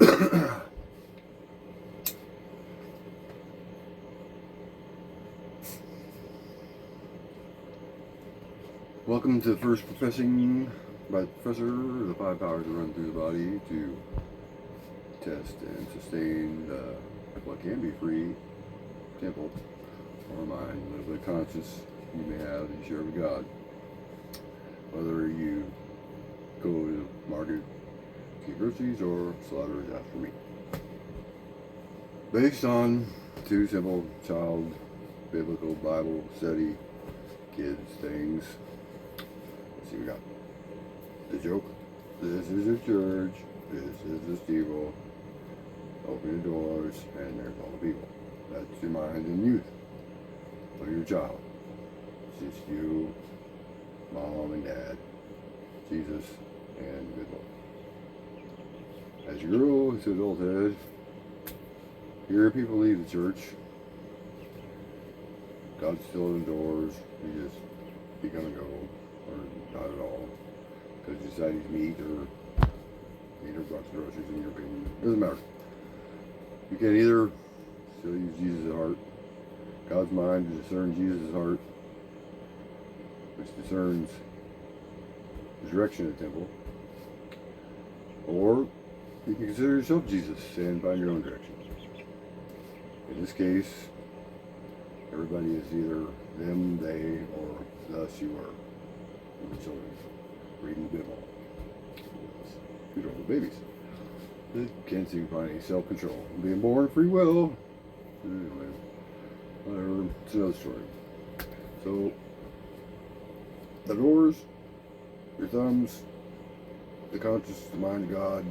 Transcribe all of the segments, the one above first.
Welcome to the first professing by the professor the five powers that run through the body to test and sustain what can be free temple or mind, a little bit of conscience you may have and share with God. Whether you go to market, get groceries, or slaughter is after me. Based on two simple child biblical Bible study kids things. Let's see, we got the joke. This is a church. This is the steeple. Open the doors, and there's all the people. That's your mind and youth. For your child. It's just you, mom and dad, Jesus, and good Lord. As you grow into adulthood, hear people leave the church. God's still in the doors. You're gonna go, or not at all, because you decide he's meat or bucks groceries in your opinion. Doesn't matter. You can either still use Jesus' heart, God's mind to discern Jesus' heart, which discerns the direction of the temple, or you can consider yourself Jesus and find your own direction. In this case, everybody is either them, they, or thus you were. You were children reading the Bible. You don't have babies. They can't seem to find any self-control. Being born, free will. Anyway, whatever. It's another story. So, the doors, your thumbs, the conscious, the mind of God,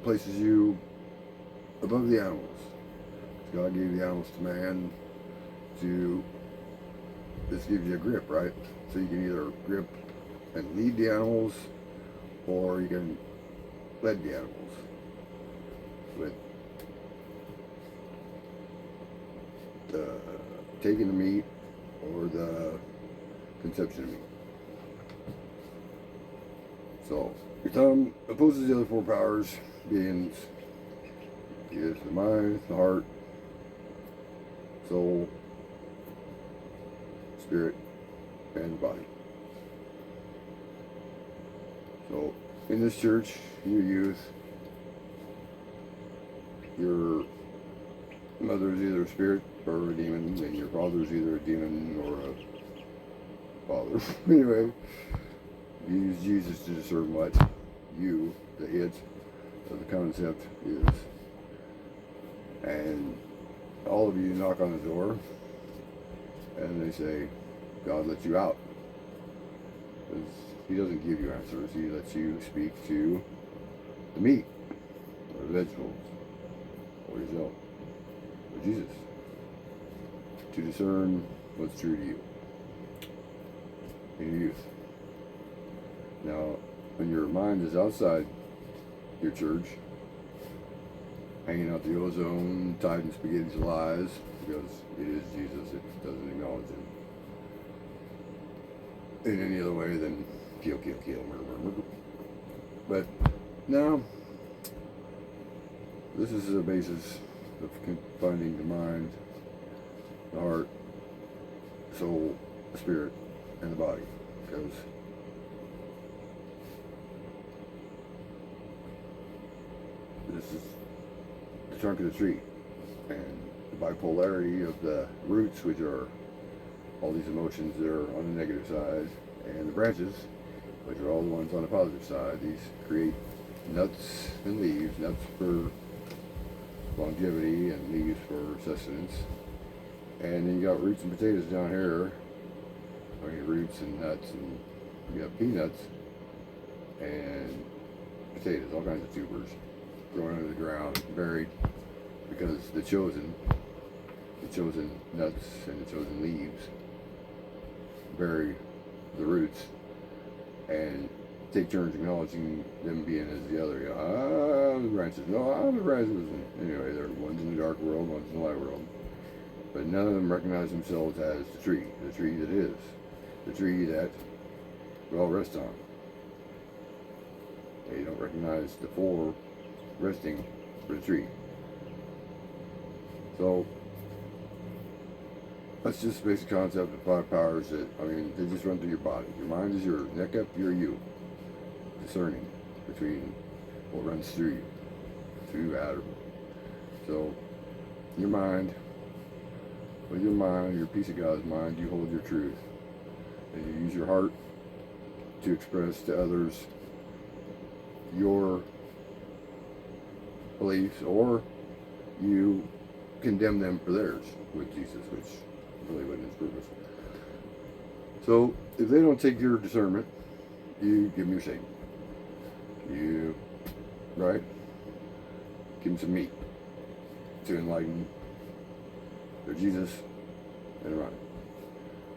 places you above the animals. God gave the animals to man to, this gives you a grip, right? So you can either grip and lead the animals, or you can lead the animals with the taking the meat or the conception of meat. So your thumb opposes the other four powers, being is the mind, the heart, soul, spirit, and the body. So, in this church, in your youth, your mother is either a spirit or a demon, and your father is either a demon or a father. Anyway, you use Jesus to discern what you, the it of the concept, is. And all of you knock on the door, and they say, God lets you out. Because he doesn't give you answers. He lets you speak to the meat, or the vegetables, or yourself, or Jesus, to discern what's true to you in your youth. Now, when your mind is outside your church, hanging out the ozone, tied in spaghetti's lies, because it is Jesus, it doesn't acknowledge him in any other way than kill, murder, murder. But now, this is the basis of finding the mind, the heart, soul, the spirit, and the body, because this is the trunk of the tree, and the bipolarity of the roots, which are all these emotions that are on the negative side, and the branches, which are all the ones on the positive side. These create nuts and leaves, nuts for longevity and leaves for sustenance. And then you got roots and potatoes down here. I mean, roots and nuts, and you got peanuts and potatoes, all kinds of tubers growing under the ground, buried, because the chosen nuts and the chosen leaves bury the roots and take turns acknowledging them being as the other. You know, the branches. No, I'm the branches. And anyway, they're one's in the dark world, one's in the light world. But none of them recognize themselves as the tree that is, the tree that we all rest on. They don't recognize the four resting for the tree. So that's just the basic concept of 5 powers that, I mean, they just run through your body. Your mind is yours, neck up, you're you. Discerning between what runs through you, through Adam. So, your mind, with your mind, your piece of God's mind, you hold your truth. And you use your heart to express to others your beliefs, or you condemn them for theirs with Jesus, which really wasn't his purpose. So, if they don't take your discernment, you give them your Satan. You, right? Give them some meat to enlighten their Jesus and run.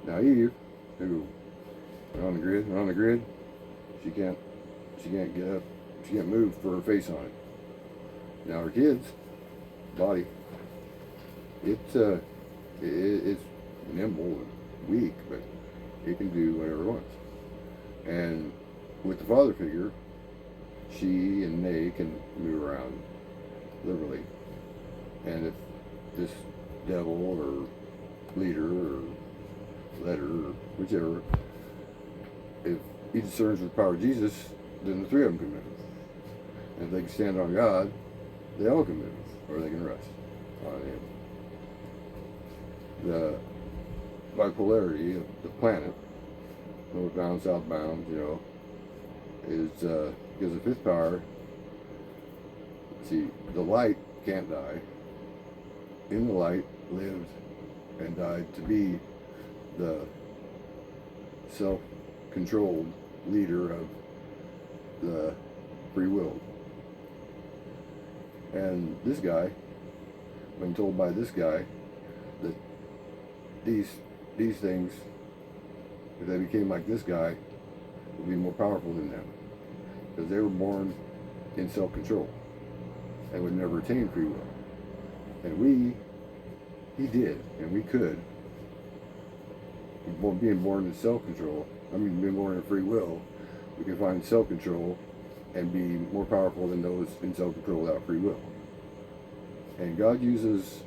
Now Eve, who went on the grid, she can't get up, she can't move for her face on it. Now her kids, body, it's nimble and weak, but it can do whatever it wants. And with the father figure, she and they can move around liberally. And if this devil or leader or letter or whichever, if he discerns with the power of Jesus, then the 3 of them can move. And if they can stand on God, they all can move, or they can rest on him. The bipolarity of the planet, northbound, southbound, is because the 5th power, see, the light can't die. In the light lived and died to be the self-controlled leader of the free will. And this guy, when told by this guy that these things, if they became like this guy, would be more powerful than them, because they were born in self-control and would never attain free will. And he did, and we could. Being born in self-control, being born in free will, we can find self-control and be more powerful than those in self-control without free will. And God uses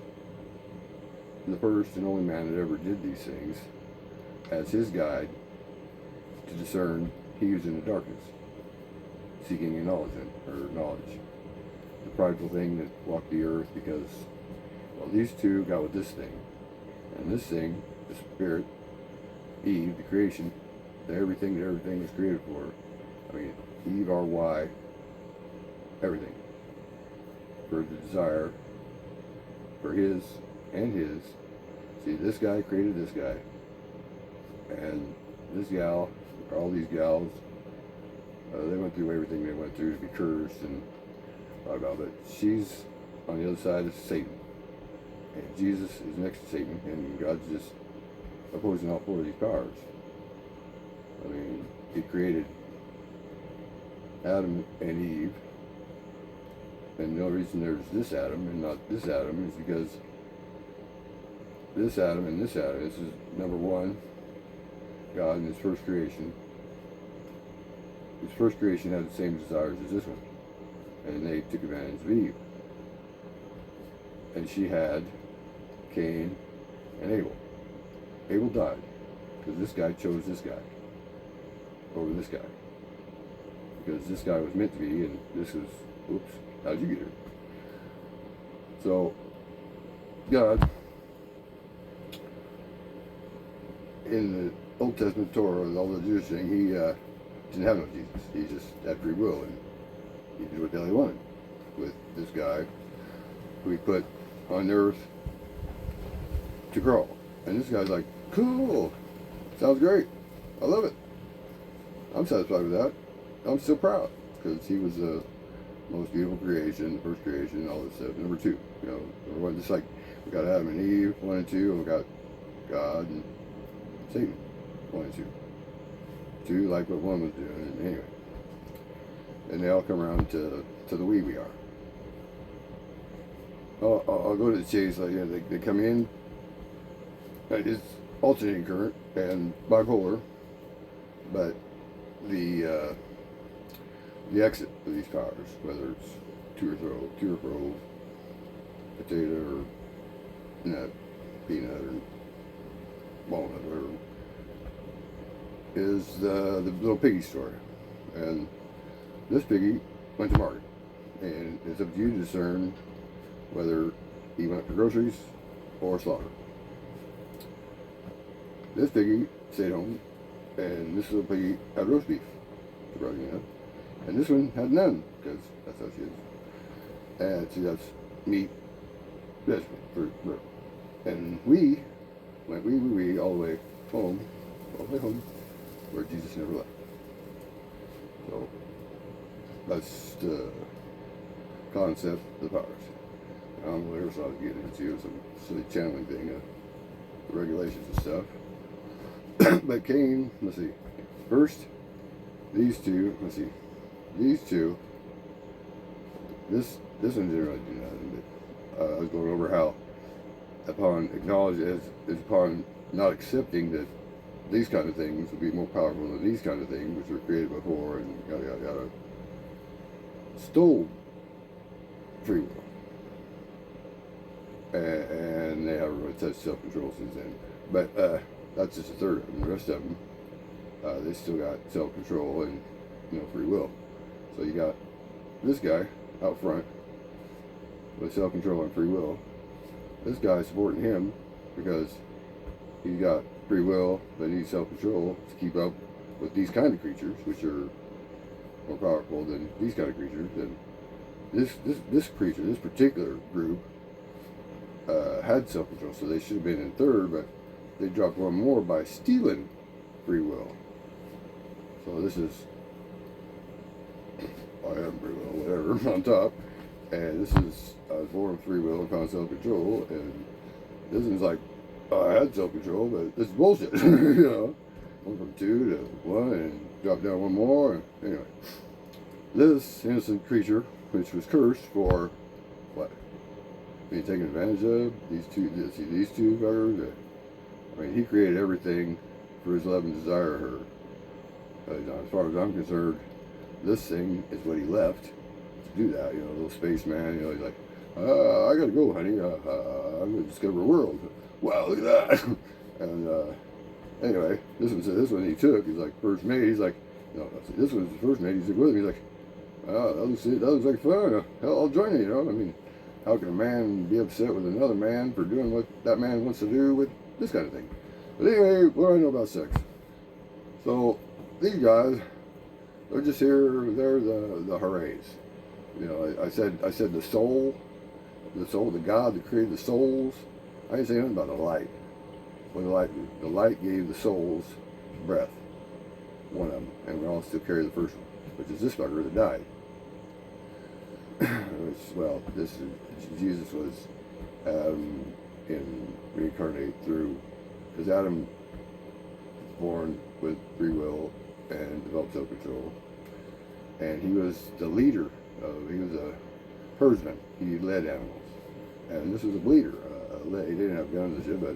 the first and only man that ever did these things as his guide to discern he was in the darkness, seeking knowledge. The prideful thing that walked the earth, because, well, these two got with this thing. And this thing, the spirit, Eve, the creation, everything that everything was created for. Eve, R-Y, everything. For the desire, for his and his. See, this guy created this guy. And this gal, all these gals, they went through everything they went through to be cursed and blah, blah, but she's on the other side of Satan. And Jesus is next to Satan, and God's just opposing all 4 of these powers. He created Adam and Eve, and the only reason there's this Adam and not this Adam is because this Adam and this Adam, this is number 1, God in his first creation. His first creation had the same desires as this one, and they took advantage of Eve. And she had Cain and Abel. Abel died because this guy chose this guy over this guy, because this guy was meant to be, and this was, oops, how'd you get here? So God, in the Old Testament Torah, all the Jewish thing, he didn't have no Jesus. He just had free will, and he did what the hell he wanted with this guy who he put on earth to grow. And this guy's like, cool, sounds great, I love it, I'm satisfied with that, I'm still proud, because he was the most beautiful creation, the first creation, all this stuff. Number 2, number 1, just like we got Adam and Eve, 1 and 2, and we got God and Satan, 1 and 2. 2, like what 1 was doing, and anyway. And they all come around to the we are. I'll go to the chase. They come in. It's alternating current and bipolar, but the exit of these powers, whether it's to or fro, potato or nut, peanut or walnut, whatever, is the little piggy store. And this piggy went to market. And it's up to you to discern whether he went for groceries or slaughter. This piggy stayed home, and this little piggy had roast beef, surprisingly enough. And this one had none, because that's how she is. And see, that's meat, vegetable, fruit, whatever. And we went all the way home, where Jesus never left. So that's the concept of the powers. I don't know what else I was getting into, some silly channeling thing, the regulations and stuff. But Cain, let's see, first, these two, this one didn't really do nothing, but I was going over how upon not accepting that these kind of things would be more powerful than these kind of things, which were created before, and yada yada yada, stole free will. And they haven't really touched self-control since then. But that's just a third of them. The rest of them, they still got self-control and free will. So you got this guy out front with self-control and free will. This guy supporting him because he's got free will but needs self-control to keep up with these kind of creatures, which are more powerful than these kind of creatures. And this creature, this particular group, had self-control, so they should have been in third, but they dropped one more by stealing free will. So this is I am free will, whatever, on top. And this is I was born with free will and found self-control, and this is like I had self-control, but this is bullshit. Went from 2 to 1 and dropped down one more. Anyway, this innocent creature, which was cursed for what? Being taken advantage of. These two fuckers. I mean, he created everything for his love and desire of her. As far as I'm concerned, this thing is what he left to do that. Little spaceman. He's like, I gotta go, honey. I'm gonna discover a world. Wow, look at that. And anyway, this one he took. He's like first mate. He's like, this one's the first mate. He's like with him. He's like, that looks like fun. Hell, I'll join you. I mean, how can a man be upset with another man for doing what that man wants to do with this kind of thing? But anyway, what do I know about sex? So these guys, they're just here. They're the hoorays. I said the soul, the God that created the souls. I didn't say anything about the light. What did the light do? The light gave the souls breath, one of them, and we all still carry the first one, which is this fucker that died. Jesus was Adam reincarnate through, because Adam was born with free will and developed self-control, and he was the leader. He was a herdsman. He led animals, and this was a bleeder. He didn't have guns and shit, but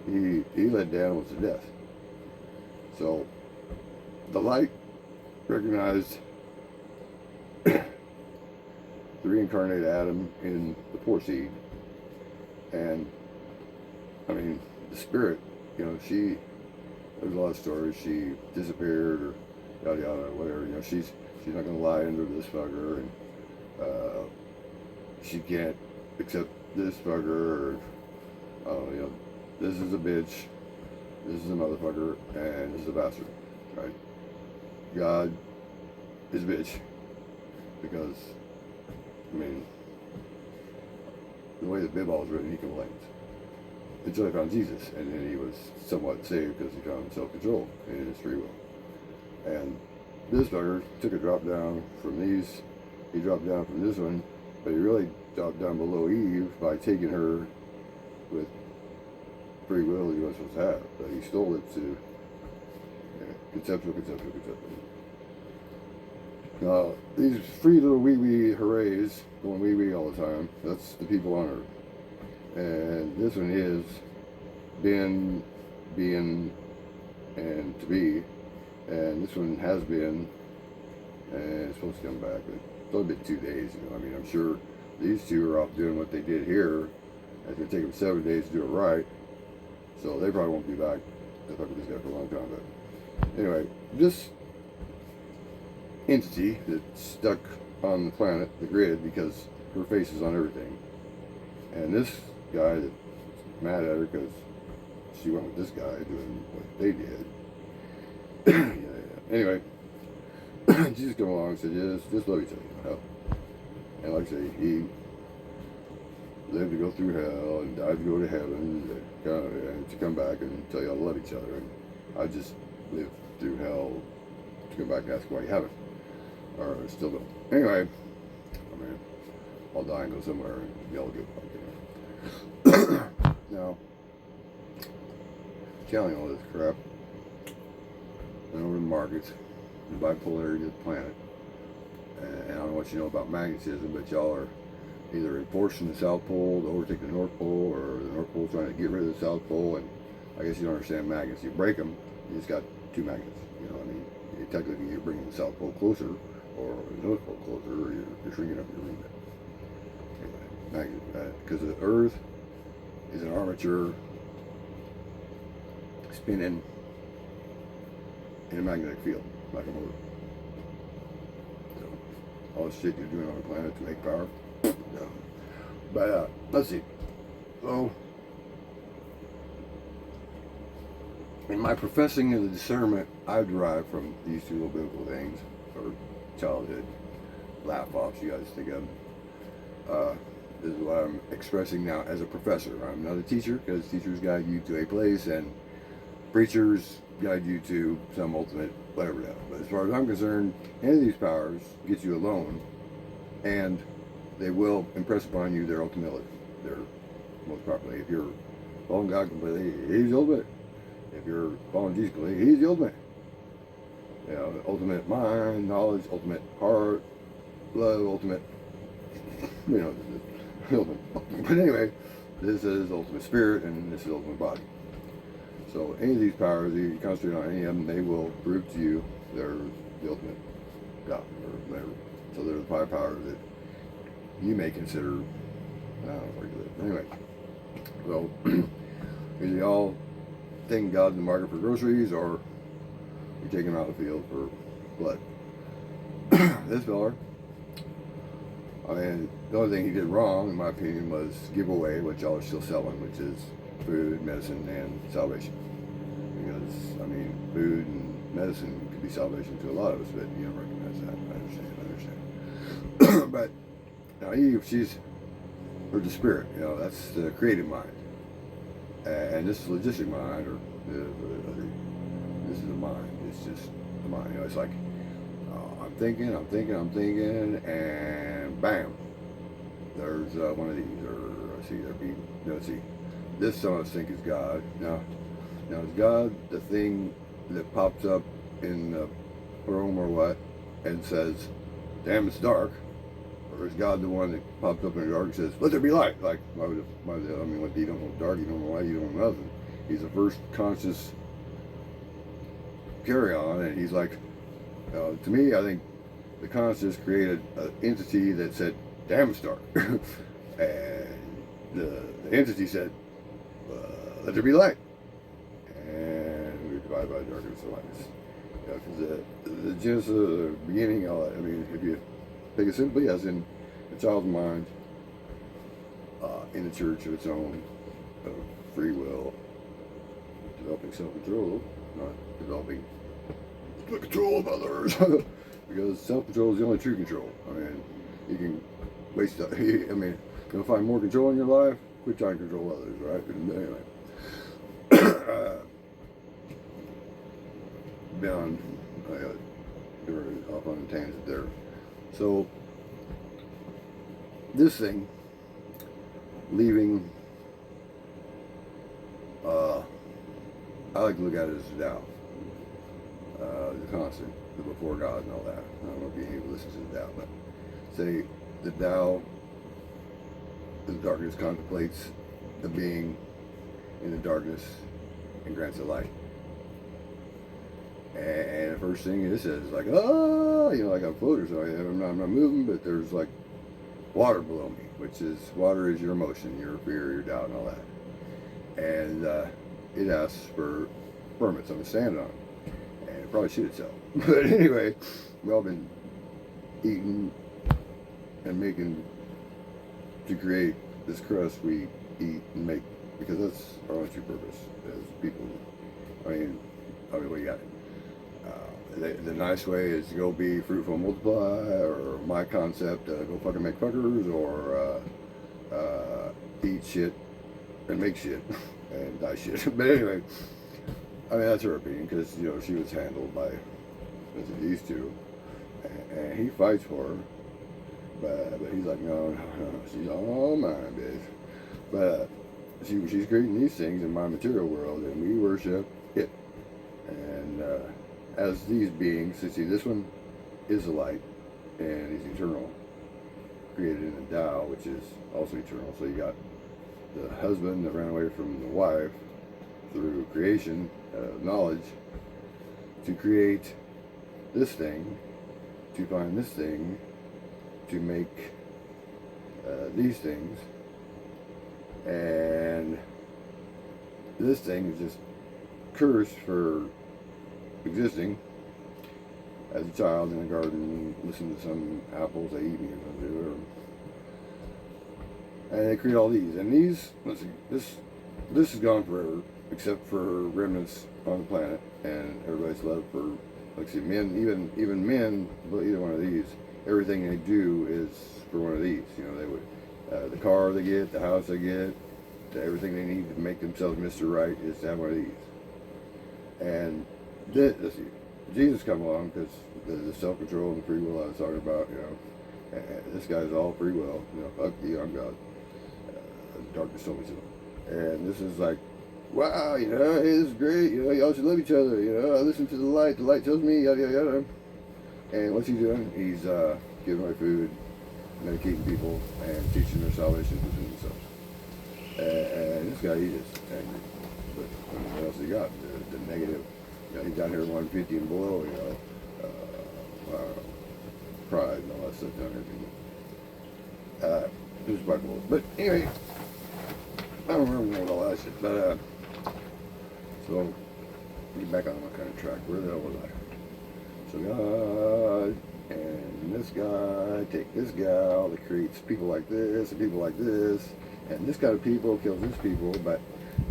he led the animals to death. So the light recognized the reincarnated Adam in the poor seed, and I mean the spirit. There's a lot of stories. She disappeared or yada yada, whatever. She's not gonna lie under this fucker, and she can't accept this fucker. Or, this is a bitch, this is a motherfucker, and this is a bastard, right? God is a bitch because, the way the Bible is written, he complains. Until he found Jesus, and then he was somewhat saved because he found self-control in his free will. And this fucker took a drop down from these. He dropped down from this one, but he really dropped down below Eve by taking her with free will he wasn't supposed to have. But he stole it to conceptual. Now, these free little wee hoorays going wee all the time, that's the people on earth. And this one is been, being, and to be. And this one has been, and it's supposed to come back, but It's only been 2 days, you know. I mean, I'm sure these two are off doing what they did here. It's going to take them 7 days to do it right. So they probably won't be back. I've talked with this guy for a long time. But anyway, this entity that's stuck on the planet, the grid, because her face is on everything. And this guy that's mad at her because she went with this guy doing what they did. Yeah. Anyway, Jesus came along and said, just love each other, you know. And like I say, he lived to go through hell and died to go to heaven and to come back and tell y'all to love each other. And I just lived through hell to come back and ask why you haven't. Or still don't. Anyway, I mean, I'll die and go somewhere and y'all give up, you know. Now, telling all this crap, went over the markets, the bipolarity of the planet. And I don't know what you know about magnetism, but y'all are either enforcing the South Pole to overtake the North Pole, or the North Pole trying to get rid of the South Pole. And I guess you don't understand magnets. You break them, you just got two magnets. You know what I mean? Technically, you're bringing the South Pole closer, or the North Pole closer, or you're shrinking up your ring. Anyway, magnet, because the Earth is an armature spinning in a magnetic field, like a motor. So, all the shit you're doing on the planet to make power. No. But let's see. So, in my professing of the discernment I derive from these two little biblical things, or childhood laugh-offs you guys think of, this is what I'm expressing now as a professor. I'm not a teacher, because teachers guide you to a place and preachers guide you to some ultimate whatever now. But as far as I'm concerned, any of these powers get you alone, and they will impress upon you their ultimately, their most properly. If you're following God completely, He's the ultimate. If you're following Jesus completely, He's the ultimate. You know, the ultimate mind, knowledge, ultimate heart, love, ultimate, you know, but anyway, this is ultimate spirit and this is ultimate body. So any of these powers, if you concentrate on any of them, they will prove to you they're the ultimate God or whatever. So they're the 5 powers that you may consider, I don't know where you live. Anyway, so is you all taking God in the market for groceries, or you're taking him out of the field for blood? This fella, I mean, the only thing he did wrong, in my opinion, was give away what y'all are still selling, which is food, medicine, and salvation. Because, I mean, food and medicine could be salvation to a lot of us, but you don't recognize that. I understand. But now Eve, she's, or the spirit, you know, that's the creative mind. And this is logistic mind, or this is the mind. It's just the mind. You know, it's like, I'm thinking, and bam, there's one of these, or I see there be, let's see, this some of us think is God. Now is God the thing that pops up in the room or what, and says, damn, it's dark? Or is God the one that pops up in the dark and says, let there be light? Like, I mean, what, you don't know dark, you don't know light, you don't know nothing. He's the first conscious carry on, and he's like, to me, I think the conscious created an entity that said, damn, it's dark. And the entity said, let there be light. And we divide by darkness and lightness. Because the genesis of the beginning, I mean, if you take it simply, as in a child's mind, in a church of its own, free will, developing self-control, not developing the control of others. Because self-control is the only true control. I mean, you can waste, I mean, you'll find more control in your life, quit trying to control others, right? And anyway. Beyond, we were off on a tangent there. So, this thing, leaving, I like to look at it as a Tao, the constant, the before God and all that. I don't know if you even listen to the Tao, but say the Tao, the darkness contemplates the being in the darkness and grants it light. And the first thing it says is like, oh, you know, like I'm floating, so I'm not moving, but there's like water below me, which is water is your emotion, your fear, your doubt, and all that. And it asks for permits. I'm standing on it, and it probably shoot itself. But anyway, we've all been eating and making to create this crust we eat and make, because that's our only true purpose as people. I mean, what you got? The nice way is to go be fruitful and multiply, or my concept, go fucking make fuckers, or eat shit and make shit and die shit. But anyway, I mean, that's her opinion, because, you know, she was handled by these two, and he fights for her, but he's like, no, she's all mine, bitch. But she's creating these things in my material world, and we worship it. And as these beings, see, this one is a light, and he's eternal, created in the Tao, which is also eternal. So you got the husband that ran away from the wife through creation, knowledge, to create this thing, to find this thing, to make these things, and this thing is just cursed for existing as a child in a garden, listening to some apples they eat me, and they create all these. And these, let's see, this is gone forever, except for remnants on the planet, and everybody's love for, like, see, men, even men, but either one of these, everything they do is for one of these. You know, they would, the car they get, the house they get, everything they need to make themselves Mr. Right is to have one of these. And let's see, Jesus come along, because the self-control and the free will I was talking about, you know, and this guy's all free will, you know, fuck you, I'm God. Darkness told me so. And this is like, wow, you know, hey, this is great, you know, y'all should love each other, you know, I listen to the light tells me, yada, yada, yada. And what's he doing? He's giving away food, medicating people, and teaching their salvation within themselves. And this guy, he is angry. But what else he got? The negative. You know, he's down here 150 and below, you know, pride and all that stuff down here. This is bipolar. But anyway, I don't remember what all that shit. But, so, get back on my kind of track. Where the hell was I? So God and this guy take this gal that creates people like this and people like this, and this kind of people kills this people. But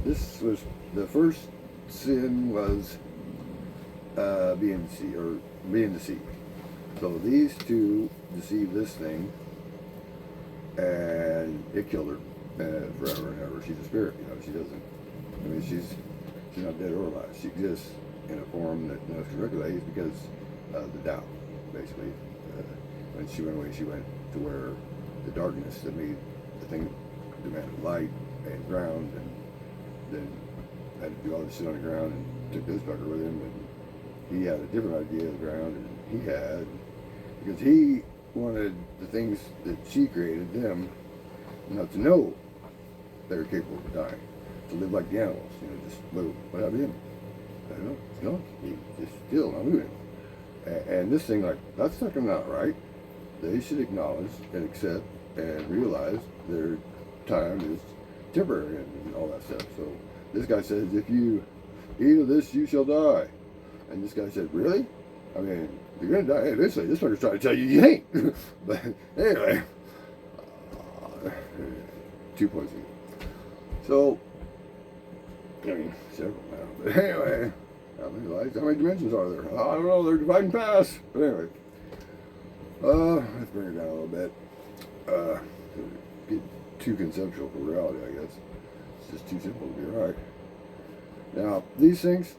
this was the first sin was being deceived. So these two deceived this thing, and it killed her forever and ever. She's a spirit, you know. She doesn't. I mean, she's not dead or alive. She exists in a form that no one can recognize because the Tao, basically. When she went away, she went to where the darkness that made the thing demanded light and ground, and then had to do all this shit on the ground, and took this fucker with him, and he had a different idea of the ground than he had, because he wanted the things that she created, them, not to know they were capable of dying, to live like the animals, you know, just what happened to him? I don't know, it's gone. He's just still not moving. And this thing, like, that's fucking not right. They should acknowledge and accept and realize their time is temporary and all that stuff. So this guy says, if you eat of this, you shall die. And this guy said, really? I mean, you're going to die eventually. This fucker's trying to tell you you ain't. But anyway, 2.0. So, I mean, several now. But anyway, how many dimensions are there? I don't know, they're dividing fast. But anyway, let's bring it down a little bit. Get too conceptual for reality, I guess. It's just too simple to be right. Now, these things,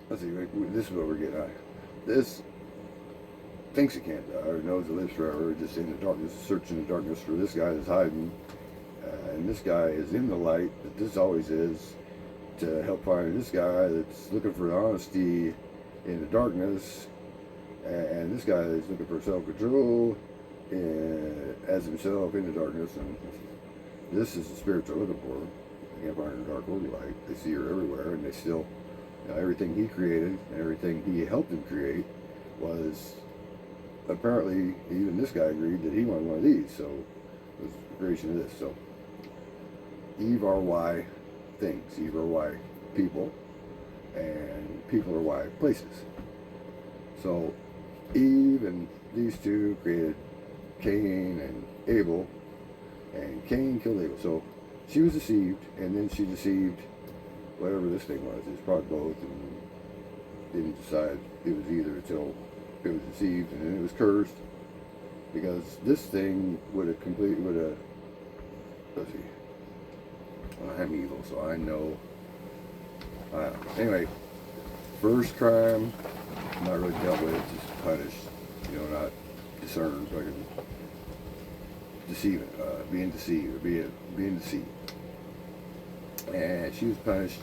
let's see, this is what we're getting at. This thinks it can't die, or knows it lives forever, just in the darkness, searching the darkness for this guy that's hiding. And this guy is in the light, that this always is, to help find this guy that's looking for honesty in the darkness. And this guy is looking for self-control as himself in the darkness. And this is the spirits they're looking for. They can't find her in the dark holy light. They see her everywhere, and they still everything he created and everything he helped him create was apparently, even this guy agreed that he wanted one of these. So it was the creation of this. So Eve are why things, Eve are why people, and people are why places. So Eve and these two created Cain and Abel, and Cain killed Abel. So she was deceived, and then she deceived whatever this thing was. It's probably both, and didn't decide it was either until it was deceived, and then it was cursed, because this thing would have let's see, well, I'm evil, so I know. Anyway, first crime, not really dealt with, just punished, not discerned, like deceiving, being deceived, or being deceived. And she was punished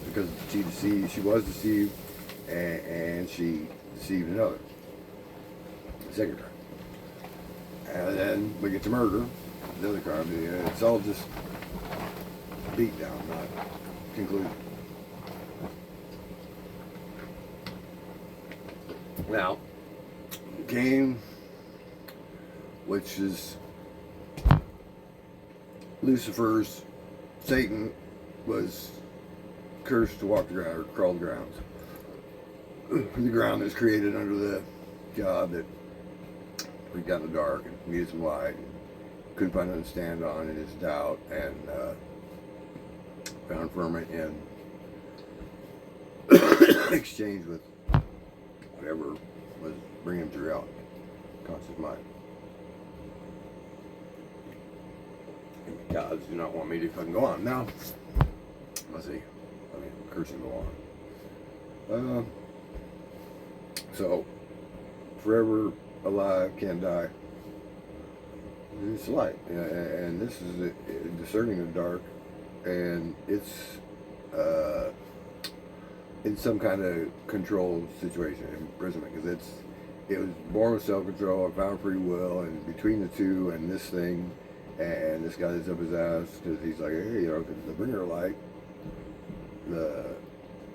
because she was deceived, and she deceived another, the second time. And then we get to murder, the other crime. It's all just beat down, not concluded. Now, Cain, which is Lucifer's, Satan, was cursed to walk the ground, or crawl the ground. The ground is created under the God that we got in the dark and needed some light, and couldn't find nothing to stand on in his doubt, and found firmament in exchange with whatever was bringing him to reality, conscious mind. And gods do not want me to fucking go on. Now, let's see. Cursing go on. So, forever alive, can't die. It's light, and this is discerning the dark, and it's in some kind of controlled situation, imprisonment, because it was born with self-control and found free will, and between the two and this thing, and this guy that's up his ass because he's like, hey, the bringer of light,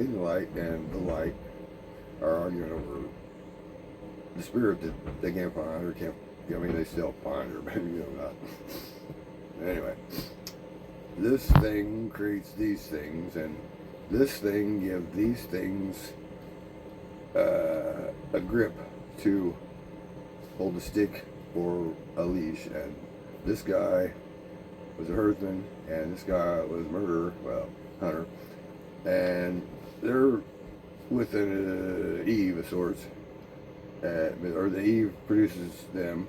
in the light and the light are arguing over the spirit that they can't find, or can't. They still find her, but not. Anyway, this thing creates these things, and this thing gives these things a grip to hold a stick or a leash. And this guy was a herdsman, and this guy was a murderer, hunter, and they're with an Eve of sorts. Or the Eve produces them,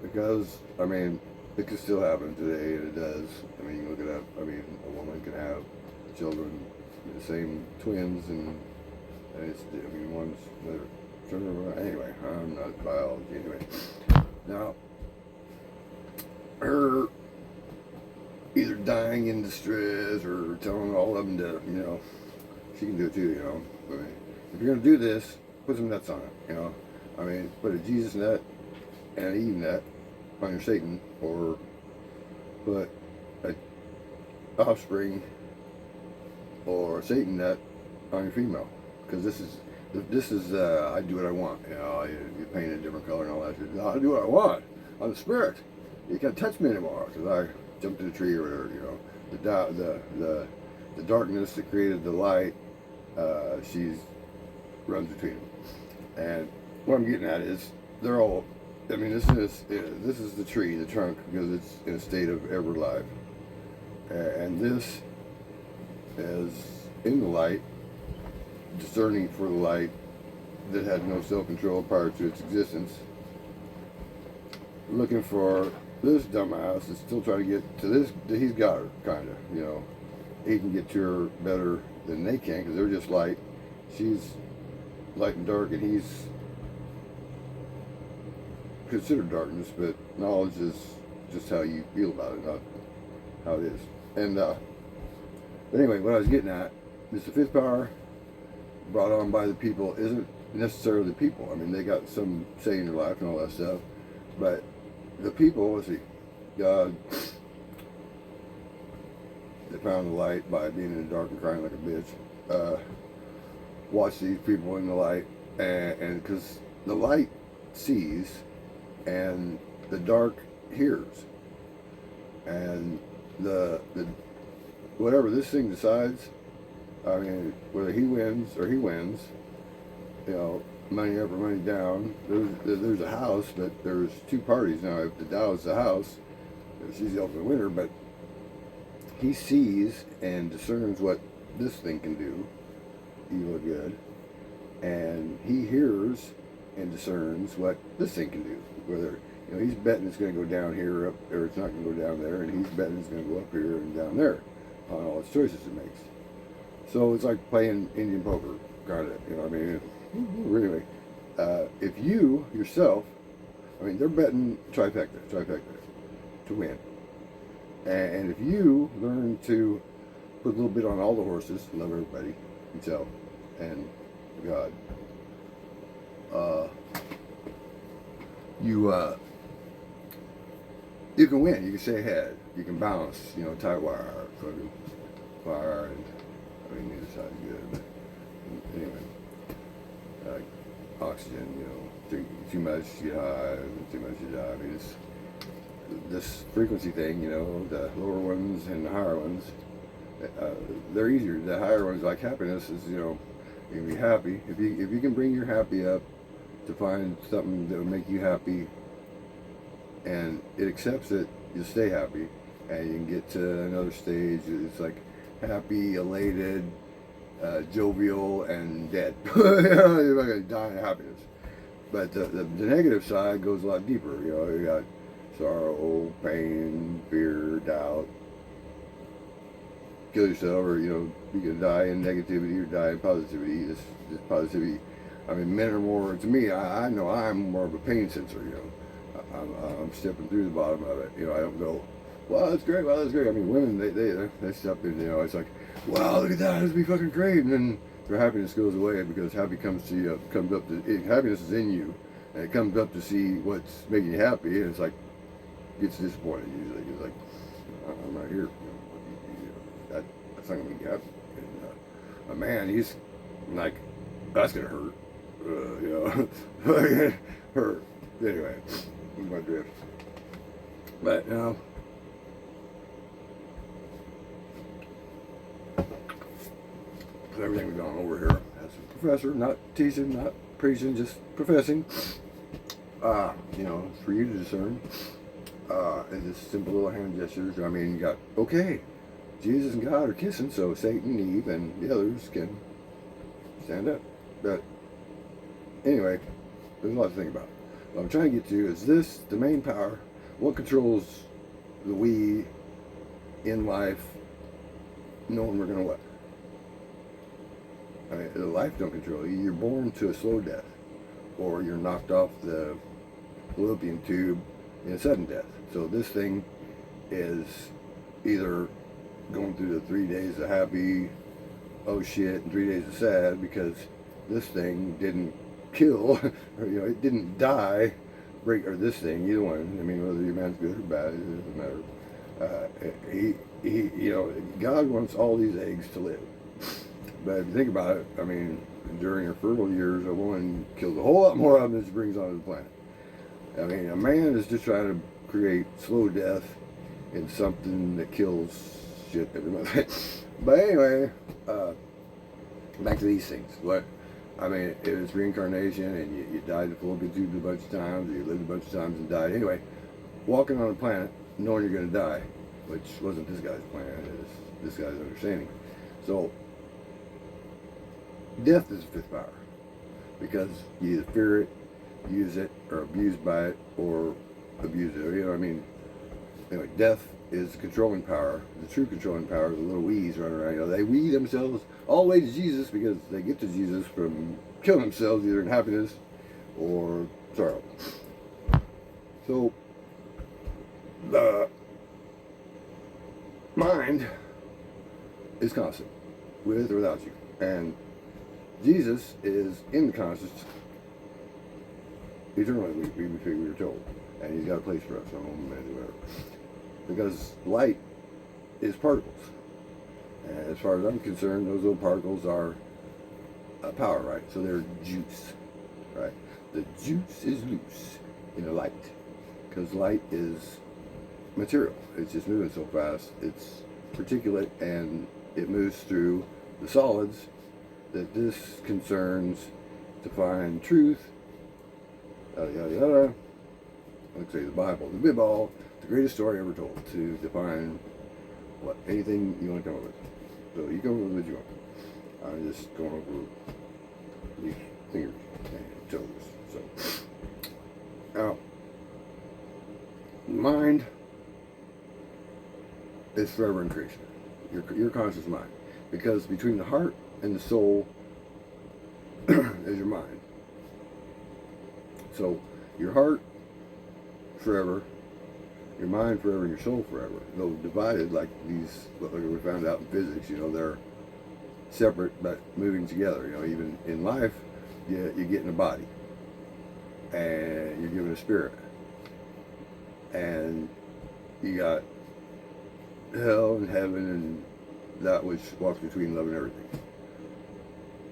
because it could still happen today, and it does. You can look it up. A woman can have children, the same twins, and it's one's anyway. I'm not biology anyway. Now, her either dying in distress or telling all of them to, she can do it too. If you're gonna do this, put some nuts on it. Put a Jesus nut and an Eve nut on your Satan, or put a offspring or a Satan nut on your female, because this is I do what I want. You paint a different color and all that shit. I do what I want. I'm the spirit. You can't touch me anymore because I jumped to the tree or whatever. The darkness that created the light, she's runs between them. And what I'm getting at is they're all. This is the tree, the trunk, because it's in a state of ever life, and this is in the light, discerning for the light that had no self-control prior to its existence, looking for this dumbass that's still trying to get to this. He's got her, kind of. He can get to her better than they can, because they're just light. She's light and dark, and he's considered darkness, but knowledge is just how you feel about it, not how it is. And but anyway, what I was getting at is the fifth power brought on by the people isn't necessarily the people. They got some say in their life and all that stuff, but the people, let's see, God, They found the light by being in the dark and crying like a bitch. Watch these people in the light, and because the light sees and the dark hears, and the whatever this thing decides, I mean, whether he wins or he wins, you know, money up or money down. There's a house, but there's two parties now. If the Dow is the house, she's the ultimate winner, but he sees and discerns what this thing can do, evil or good, and he hears and discerns what this thing can do. Whether, you know, he's betting it's going to go down here, up, or it's not going to go down there, and he's betting it's going to go up here and down there on all its choices it makes. So it's like playing Indian poker, kind of. You know, I mean, really. If you yourself, I mean, they're betting trifecta to win. And if you learn to put a little bit on all the horses, love everybody, yourself, and God, you can win. You can stay ahead. You can balance. You know, tight wire, fire, and I mean, neither side's good. But anyway, oxygen. You know, drink too much, you get high. Too much, you die. I mean, it's this frequency thing, you know, the lower ones and the higher ones, they're easier. The higher ones, like happiness, is, you know, you can be happy. If you can bring your happy up to find something that will make you happy, and it accepts it, you'll stay happy, and you can get to another stage. It's like happy, elated, jovial, and dead. You're not gonna die of happiness. But the negative side goes a lot deeper. You know, you got sorrow, pain, fear, doubt. Kill yourself, or, you know, you can die in negativity or die in positivity. This positivity, I mean, men are more, to me, I know I'm more of a pain sensor, you know. I'm stepping through the bottom of it. You know, I don't go, wow, that's great, wow, that's great. I mean, women, they step in, you know, it's like, wow, look at that, this would be fucking great. And then their happiness goes away because happy comes to you, happiness is in you, and it comes up to see what's making you happy, and it's like, gets disappointed usually. It's like, I'm not here. That's not gonna make you happy. And, a man, he's like, that's gonna hurt. You know, hurt. Anyway, I'm my drift. But you know, everything we've gone over here as a professor, not teaching, not preaching, just professing. You know, it's for you to discern. And just simple little hand gestures. I mean, you got, okay, Jesus and God are kissing, so Satan, Eve, and the others can stand up. But anyway, there's a lot to think about. What I'm trying to get to is this, the main power, what controls the we in life, knowing we're going to what? I mean, the life don't control you. You're born to a slow death, or you're knocked off the fallopian tube in a sudden death. So this thing is either going through the 3 days of happy, oh shit, and 3 days of sad, because this thing didn't kill, or, you know, it didn't die, or this thing, either one. I mean, whether your man's good or bad, it doesn't matter. He, you know, God wants all these eggs to live. But if you think about it, I mean, during her fertile years, a woman kills a whole lot more of them than she brings onto the planet. I mean, a man is just trying to create slow death in something that kills shit every month. But anyway, back to these things. What I mean, if it's reincarnation and you died the fallopian tube a bunch of times, or you lived a bunch of times and died. Anyway, walking on a planet knowing you're going to die, which wasn't this guy's plan, it's this guy's understanding. So, death is the fifth power, because you either fear it, use it, or abused by it, or abuse it. You know what I mean? Anyway, death is the controlling power. The true controlling power is the little wees running around. You know, they wee themselves all the way to Jesus because they get to Jesus from killing themselves either in happiness or sorrow. So, the mind is constant, with or without you. And Jesus is in the conscious eternally, we were told. And he's got a place for us, home, whatever. Because light is particles. And as far as I'm concerned, those little particles are power, right? So they're juice, right? The juice is loose in the light, because light is material. It's just moving so fast. It's particulate, and it moves through the solids that this concerns to find truth, yada yada yada. Like say the Bible, the Bible, the greatest story ever told, to define what anything you want to come up with. So you come up with what you want. I'm just going over these fingers and toes. So now, mind is forever in creation. Your conscious mind, because between the heart and the soul is your mind. So your heart forever, your mind forever, and your soul forever. Though divided like these, like we found out in physics, they're separate but moving together. Even in life, you get in a body, and you're given a spirit, and you got hell and heaven and that which walks between love and everything.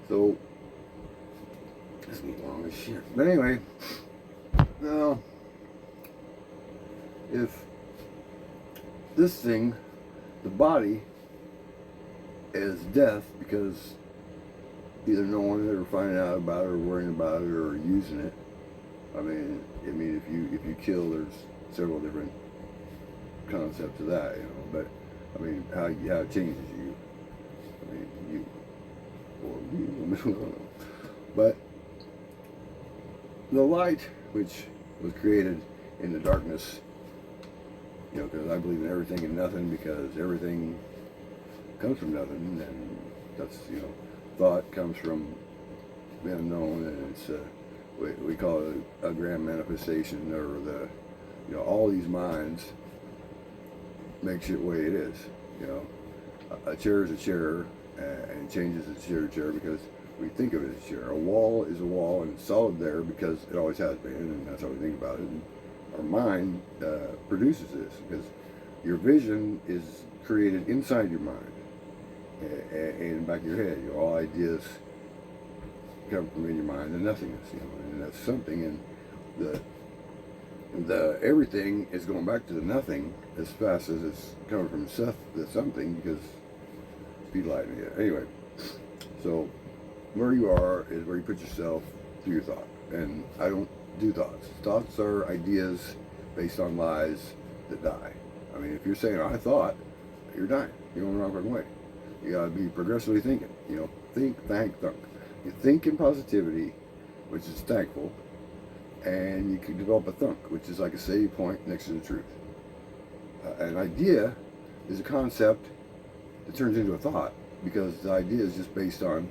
So this is long as shit. But anyway, now if this thing, the body, is death because either no one ever finding out about it or worrying about it or using it. I mean, if you kill, there's several different concepts of that, But I mean, how it changes you. I mean, you or me, I don't know. But the light, which was created in the darkness, because I believe in everything and nothing, because everything comes from nothing, and that's, thought comes from the unknown, and it's we call it a grand manifestation, or all these minds makes it the way it is. A chair is a chair, and changes its chair to chair because we think of it as a chair. A wall is a wall, and it's solid there because it always has been, and that's how we think about it. And our mind produces this, because your vision is created inside your mind and in the back of your head. All ideas come from in your mind, and nothingness, and that's something. And the everything is going back to the nothing as fast as it's coming from the something, because speed light in it. Anyway, so where you are is where you put yourself through your thought. And I don't do thoughts. Thoughts are ideas based on lies that die. I mean, if you're saying I thought, you're dying. You're going the wrong way. You gotta be progressively thinking. Think, thank, thunk. You think in positivity, which is thankful, and you can develop a thunk, which is like a save point next to the truth. An idea is a concept that turns into a thought, because the idea is just based on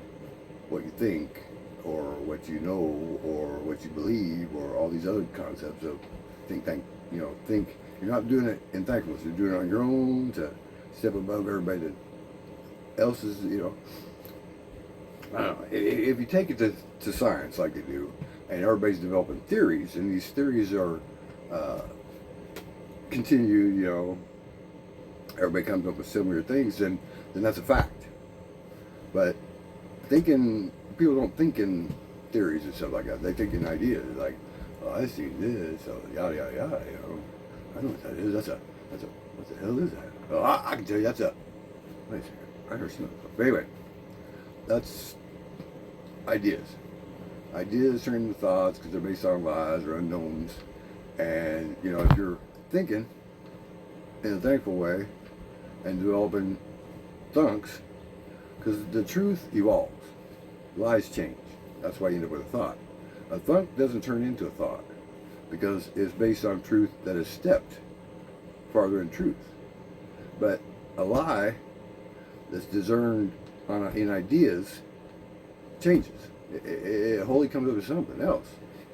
what you think, or what you know, or what you believe, or all these other concepts of think, thank, think. You're not doing it in thankfulness. You're doing it on your own to step above everybody else's, I don't know. If you take it to science like they do, and everybody's developing theories, and these theories are continued, everybody comes up with similar things, then that's a fact. But people don't think in theories and stuff like that. They think in ideas, like, oh, I see this, so yada yada yada. I know what that is. That's a what the hell is that? Oh, I can tell you that's a. Wait a second. I heard something. But anyway, that's ideas. Ideas turn into thoughts because they're based on lies or unknowns. And if you're thinking in a thankful way and developing thunks, because the truth evolves, lies change. That's why you end up with a thought. A thunk doesn't turn into a thought because it's based on truth that has stepped farther in truth. But a lie that's discerned in ideas changes. It wholly comes up with something else.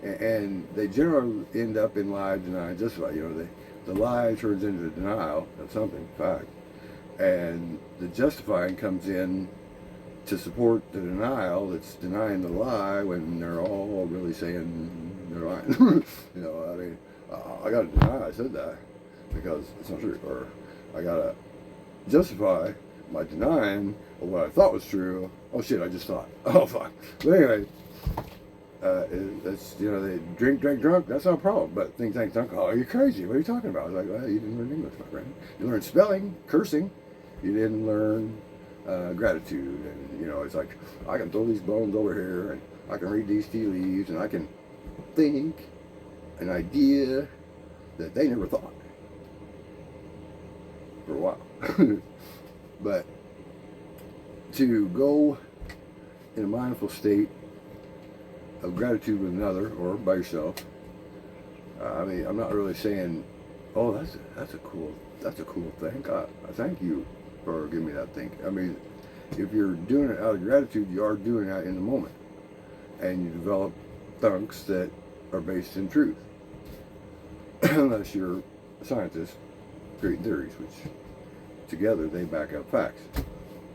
And they generally end up in lie, deny, and justify. The lie turns into denial of something, fact. And the justifying comes in to support the denial that's denying the lie when they're all really saying they're lying. I gotta deny I said that because it's not true. Or I gotta justify my denying of what I thought was true. Oh shit, I just thought. Oh fuck. But anyway, it's, they drink, drunk, that's not a problem. But think, drunk, oh, you're crazy. What are you talking about? I was like, well, you didn't learn English, my friend. You learned spelling, cursing. You didn't learn gratitude. And, it's like, I can throw these bones over here, and I can read these tea leaves, and I can think an idea that they never thought for a while. But to go in a mindful state of gratitude with another or by yourself, I'm not really saying, oh, that's a cool thing. I thank you for giving me that thing. If you're doing it out of gratitude, you are doing that in the moment, and you develop thunks that are based in truth. Unless you're a scientist creating theories, which together they back up facts.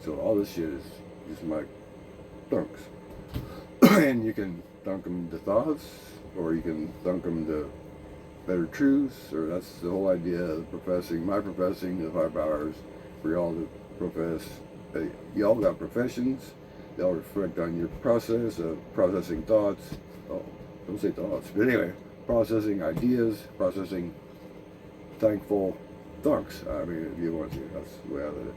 So all this shit is just my thunks. And you can thunk them to thoughts, or you can thunk them to better truths, or that's the whole idea of my professing the 5 powers for y'all to profess. Y'all got professions. They all reflect on your process of processing thoughts. Oh, don't say thoughts, but anyway, processing ideas, processing thankful thunks. If you want to, that's the way I live it.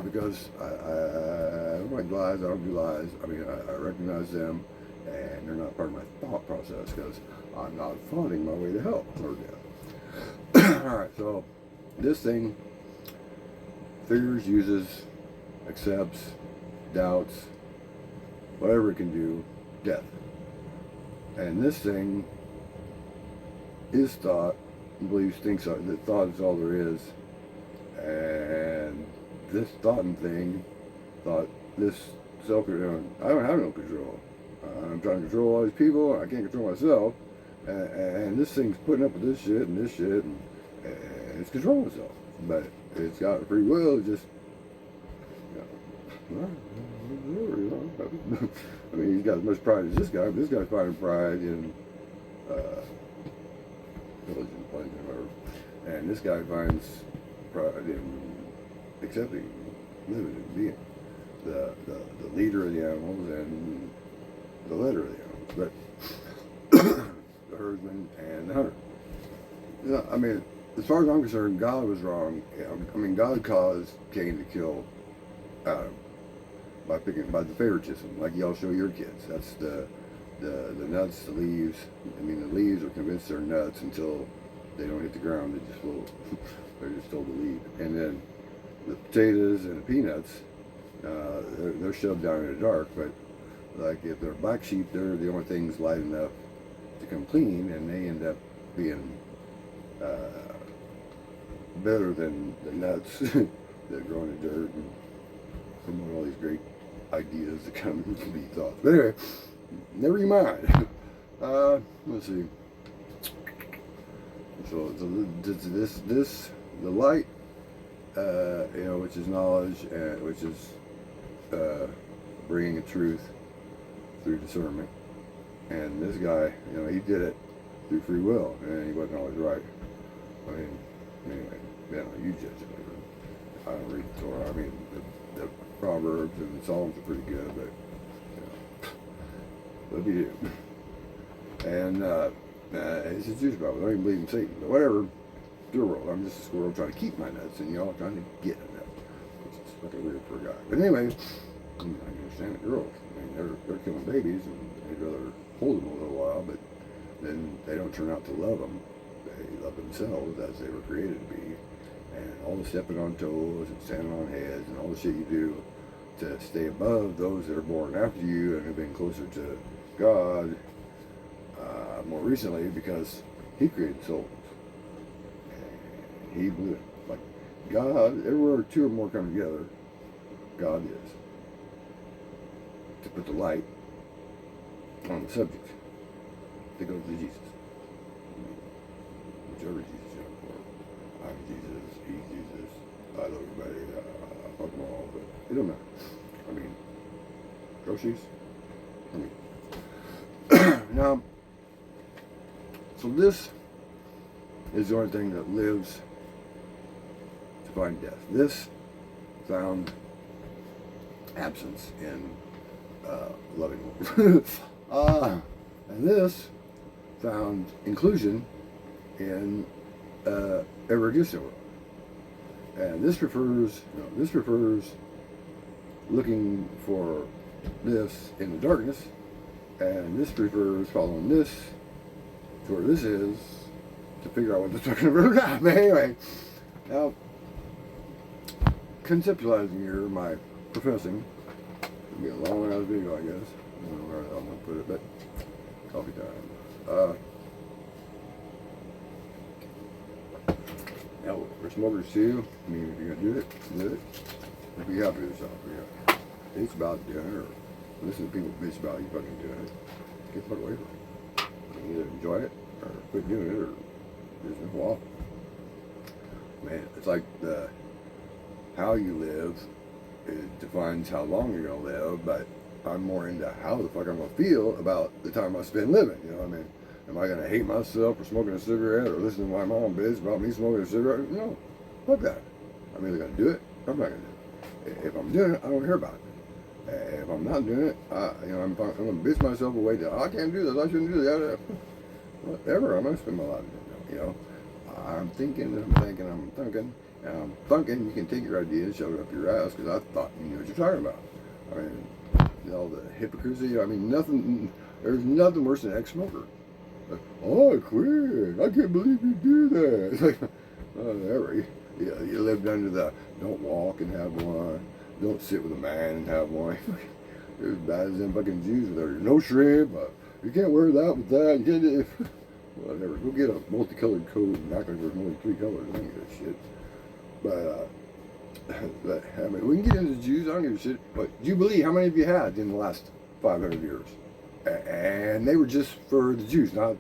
Because I don't like lies, I don't do lies. I recognize them, and they're not part of my thought process, because I'm not thoughting my way to hell or death. Alright, so this thing figures, uses, accepts, doubts, whatever it can do, death. And this thing is thought, thinks that thought is all there is, and this this self, I don't have no control. I'm trying to control all these people, I can't control myself, and this thing's putting up with this shit, and it's controlling itself, but it's got free will. It's just, he's got as much pride as this guy, but this guy's finding pride in religion, whatever. And this guy finds pride in accepting, living, and being the leader of the animals and the leader of the animals, but the herdsman and the hunter. As far as I'm concerned, God was wrong. God caused Cain to kill Adam by the favoritism, like y'all show your kids. That's the nuts, the leaves. The leaves are convinced they're nuts until they don't hit the ground. They just float. They're just told to leave. And then the potatoes and the peanuts, they're shoved down in the dark. But like if they're black sheep, they're the only things light enough to come clean, and they end up being better than the nuts that grow in the dirt and promote all these great ideas that come to be thoughts. But anyway, never you mind. Let's see. So this the light, which is knowledge, which is bringing the truth through discernment. And this guy, he did it through free will, and he wasn't always right. Anyway, you judge it later. I don't read the Torah. The Proverbs and the Psalms are pretty good, but what do you do? And it's a juice about it. I don't even believe in Satan, but whatever. Your world. I'm just a squirrel trying to keep my nuts, and y'all trying to get a nut, which is fucking weird for a guy. But anyway, I can understand the girls. They're killing babies, and they'd rather hold them a little while, but then they don't turn out to love them. They love themselves as they were created to be. And all the stepping on toes and standing on heads and all the shit you do to stay above those that are born after you and have been closer to God more recently, because He created souls. And He blew it. Like God, everywhere two or more come together, God is. To put the light on the subject to go to Jesus. Whichever Jesus you're for. I'm Jesus, He's Jesus, I love everybody, I fuck them all, but it don't matter. Groceries? Now, so this is the only thing that lives to find death. This found absence in loving world. And this found inclusion in ever existing world. And this prefers looking for this in the darkness, and this prefers following this to where this is to figure out what they're talking about. But anyway, now conceptualizing here, my professing, it'll be a long ass video, I guess. I don't know where I'm gonna put it, but coffee time. Now, for smokers too, I mean, if you're gonna do it. Be happy with yourself. Yeah. It's about doing it, or listen to people bitch about you fucking doing it. Get the fuck away from it. You either enjoy it, or quit doing it, or just move off. Man, it's like how you live, it defines how long you're gonna live, but I'm more into how the fuck I'm gonna feel about the time I spend living. You know what I mean? Am I gonna hate myself for smoking a cigarette, or listen to my mom bitch about me smoking a cigarette? No, fuck that. I'm either gonna do it, or I'm not gonna do it. If I'm doing it, I don't hear about it. If I'm not doing it, I'm gonna bitch myself away to, I can't do this, I shouldn't do that. Whatever, I'm gonna spend my life doing it. You know, I'm thinking, and I'm thinking. You can take your ideas, shove it up your ass, because I thought you knew what you're talking about. I mean, all the hypocrisy. I mean, there's nothing worse than an ex-smoker. Like, oh, I quit. I can't believe you do that. It's like, whatever. You lived under the don't walk and have one, don't sit with a man and have one. They're as bad as them fucking Jews with their no shrimp. You can't wear that with that. You can't do whatever. Go get a multicolored coat and act like there's only 3 colors. I don't give a shit. But I mean, we can get into the Jews. I don't give a shit. But Jubilee, how many of you had in the last 500 years? And they were just for the Jews, not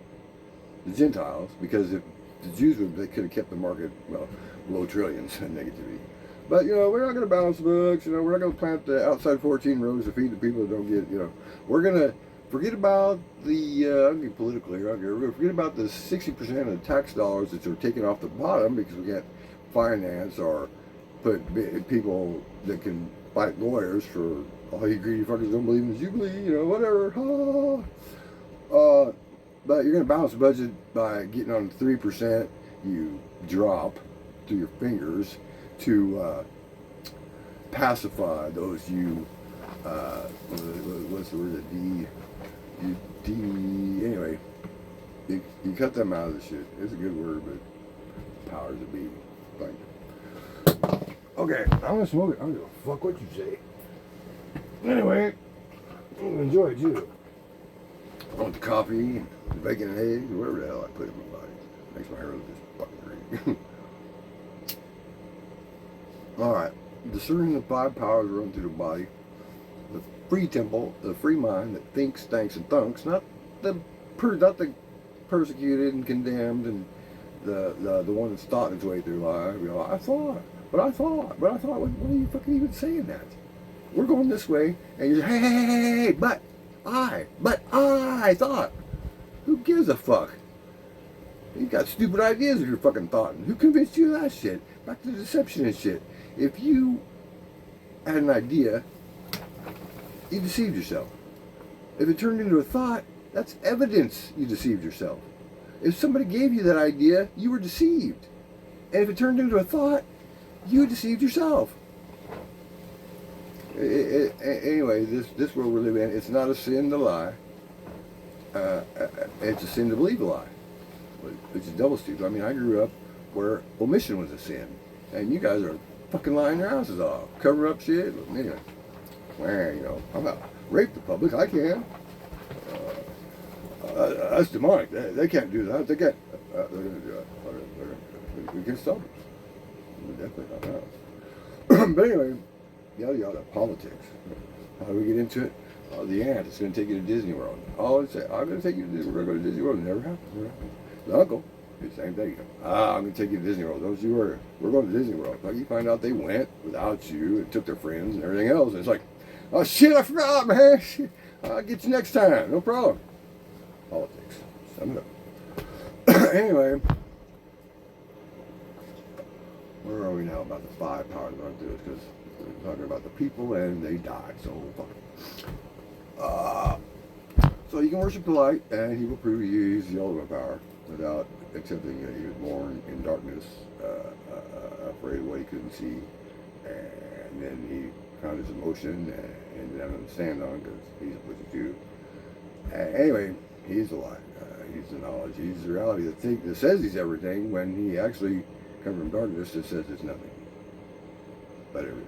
the Gentiles, because if the Jews would, they could have kept the market, well, below trillions in negativity. But, you know, we're not going to balance the books, you know, we're not going to plant the outside 14 rows to feed the people that don't get, you know, we're going to forget about the, I'll get political here, we're going to forget about the 60% of the tax dollars that are taken off the bottom because we can't finance or put people that can fight lawyers for all you greedy fuckers don't believe in Jubilee, you know, whatever. But you're going to balance the budget by getting on 3%. You drop through your fingers to pacify those what's the word? Anyway, you cut them out of the shit. It's a good word, but powers that be. Like, okay, I'm going to smoke it. I don't give a fuck what you say. Anyway, enjoy it too. I want the coffee, the bacon and eggs, or whatever the hell I put in my body. Makes my hair look just fucking green. Alright, discerning the 5 powers that run through the body. The free temple, the free mind that thinks, thanks, and thunks, not the persecuted and condemned and the one that's thought its way through life. You know, I thought, what are you fucking even saying that? We're going this way, and you're hey, but I thought. Who gives a fuck? You got stupid ideas if you're fucking thought. Who convinced you of that shit? Back to the deception and shit. If you had an idea, you deceived yourself. If it turned into a thought, that's evidence you deceived yourself. If somebody gave you that idea, you were deceived. And if it turned into a thought, you deceived yourself. Anyway, this world we're living in, it's not a sin to lie. It's a sin to believe a lie. It's a double stupid. I mean, I grew up where omission was a sin. And you guys are fucking lying your asses off. Cover up shit. Anyway, well, you know, I'm not rape the public. I can. That's demonic. They can't do that. They can't. They're going to do it. We can stop it. Definitely not that. But anyway, yada yada, politics. How do we get into it? The aunt is going to take you to Disney World. Oh, it's I'm going to take you to Disney World. We're going to go to Disney World. It never happened. The uncle, the same thing. I'm going to take you to Disney World. Don't you worry. We're going to Disney World. Like you find out they went without you and took their friends and everything else. And it's like, oh shit, I forgot, man. Shit. I'll get you next time. No problem. Politics. Sum it up. Anyway, where are we now about the 5 powers that run through us? Because We're talking about the people, and they died. So fine. So you can worship the light, and he will prove he is the ultimate power without accepting that he was born in darkness, afraid of what he couldn't see, and then he found his emotion and didn't have nothing to stand on because he's a pussy too. Anyway, he's the light. He's the knowledge. He's the reality that says he's everything when he actually comes from darkness that says it's nothing. But everything,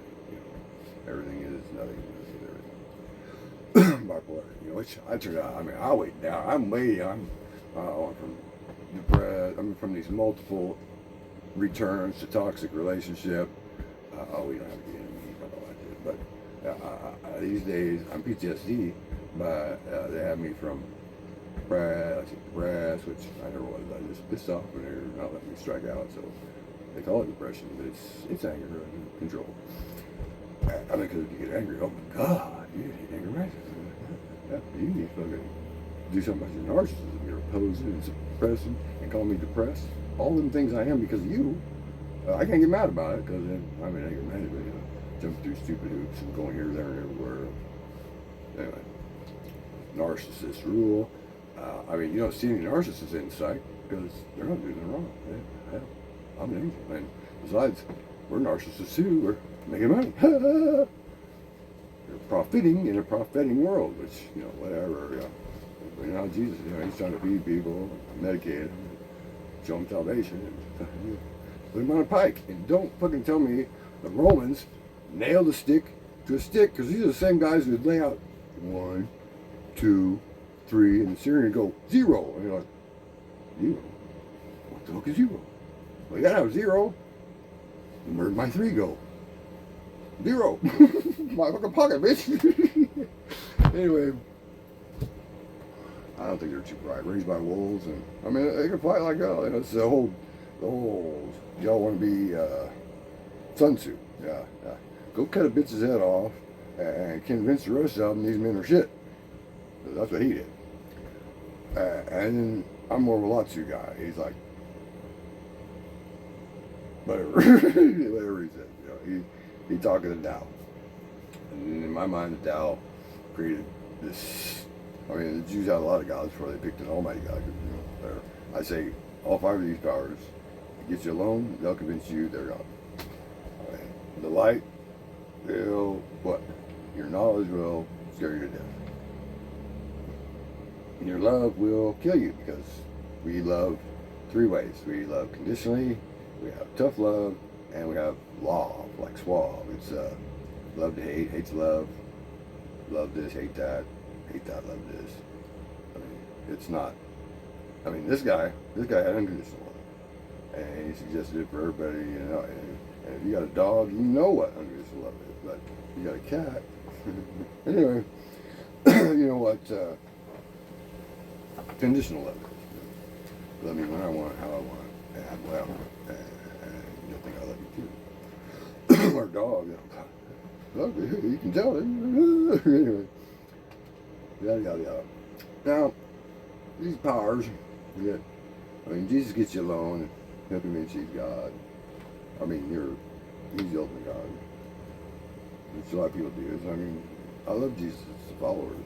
everything is nothing. Bipolar, which I turned out. I mean, I wait down. I'm from depressed. I'm from these multiple returns to toxic relationship. We don't have to get into me about that, but these days I'm PTSD. But they have me from brass, which I never was. I just pissed off and they're not letting me strike out. So they call it depression, but it's anger under control. I mean, because if you get angry, oh my God, you need anger management. You need to fucking do something about your narcissism. You're opposing and suppressing and calling me depressed. All them things I am because of you. I can't get mad about it because I'm in anger management. Jumping through stupid hoops and going here, there, and everywhere. Anyway, narcissist rule. I mean, you don't see any narcissists in sight because they're not doing anything wrong. Hell, I'm an angel. And besides, we're narcissists too. We're making money. They're profiting in a profiting world, which, whatever. But now Jesus, he's trying to feed people, medicate them, show them salvation, and put them on a pike. And don't fucking tell me the Romans nailed a stick to a stick, because these are the same guys who would lay out 1, 2, 3, and the Syrian would go 0. And you're like, 0? What the fuck is 0? Well, you gotta have 0. Where'd my 3 go? 0. My fucking pocket, bitch. Anyway, I don't think they're too bright. Raised by wolves, and I mean, they can fight like hell. It's the whole. Y'all want to be Sun Tzu? Yeah. Go cut a bitch's head off and convince the rest of them these men are shit. That's what he did. And then I'm more of a Lao Tzu guy. He's like, whatever, whatever he said. He talked of the Tao. And in my mind, the Tao created this. I mean, the Jews had a lot of gods before they picked an almighty God. I say all 5 of these powers get you alone, they'll convince you they're God. The light will, what? Your knowledge will scare you to death. And your love will kill you, because we love 3 ways. We love conditionally, we have tough love, and we have law, like suave. It's love to hate, hate to love this, hate that, love this. I mean, it's not. I mean, this guy had unconditional love, and he suggested it for everybody. And if you got a dog, you know what unconditional love is. But you got a cat. Anyway, you know what conditional love is. Love me when I want, how I want, and well, and you'll think I love you too. Our dog, you can tell it. Anyway, yada yada yada. Now, these powers, Jesus gets you alone, help you meet God. I mean, he's the ultimate God. Which a lot of people do. I mean, I love Jesus' followers,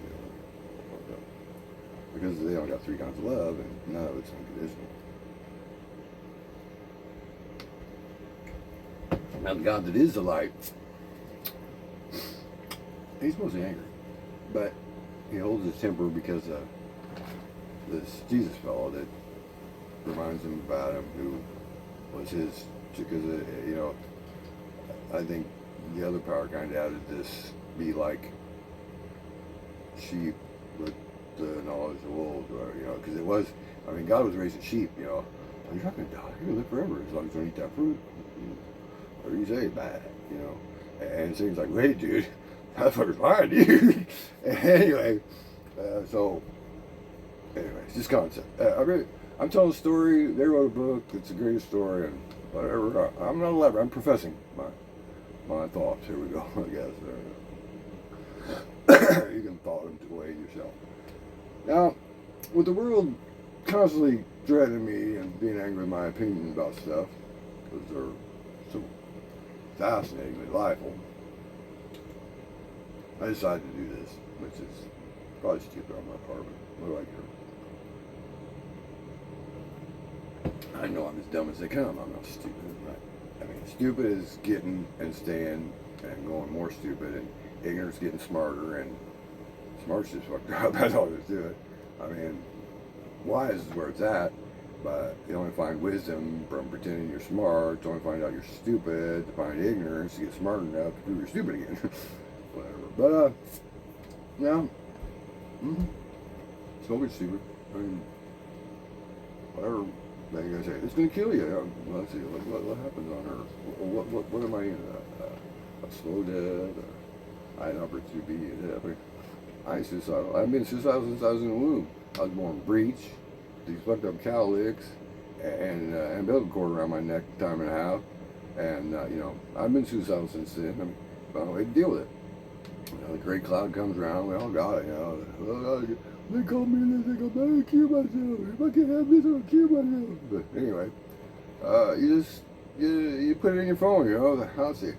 because they all got 3 kinds of love, and none of it's unconditional. Now, the God that is the light, he's mostly angry, but he holds his temper because of this Jesus fellow that reminds him about him, who was his, because, I think the other power kind of added this, be like sheep with the knowledge of wolves, or, because it was, I mean, God was raising sheep, you're not going to die, you're going to live forever as long as you don't eat that fruit. Or you say bad, and it seems like, wait, dude, that fucker's lying, dude. Anyway, it's this concept. I'm telling a story. They wrote a book. It's a great story, and whatever. I'm not elaborate. I'm professing my thoughts. Here we go. I guess you can thought them away yourself. Now, with the world constantly threatening me and being angry with my opinions about stuff, because they're so fascinatingly delightful, I decided to do this, which is probably stupid on my part, but what do I care? I know I'm as dumb as they come. I'm not stupid. I mean, stupid is getting and staying and going more stupid, and ignorance getting smarter, and smart's just fucked up. That's all there is to it. I mean, wise is where it's at, but you only find wisdom from pretending you're smart, to only find out you're stupid, to find ignorance, to get smart enough to prove you're stupid again. Whatever. But, yeah. Smoking's stupid. I mean, whatever they gonna say, it's gonna kill you. Let's see, what happens on Earth? What am I in? A slow death? I had an opportunity to be dead. I ain't suicidal. I've been suicidal since I was in the womb. I was born breech, these fucked up cow licks, and umbilical cord around my neck, time and a half. And, you know, I've been suicidal since then. I mean, found a way to deal with it. You know, the gray cloud comes around, we all got it, you know. They call me and they think I'm going to kill myself. If I can't have this, I'll kill myself. But anyway, you put it in your phone, you know. I'll see.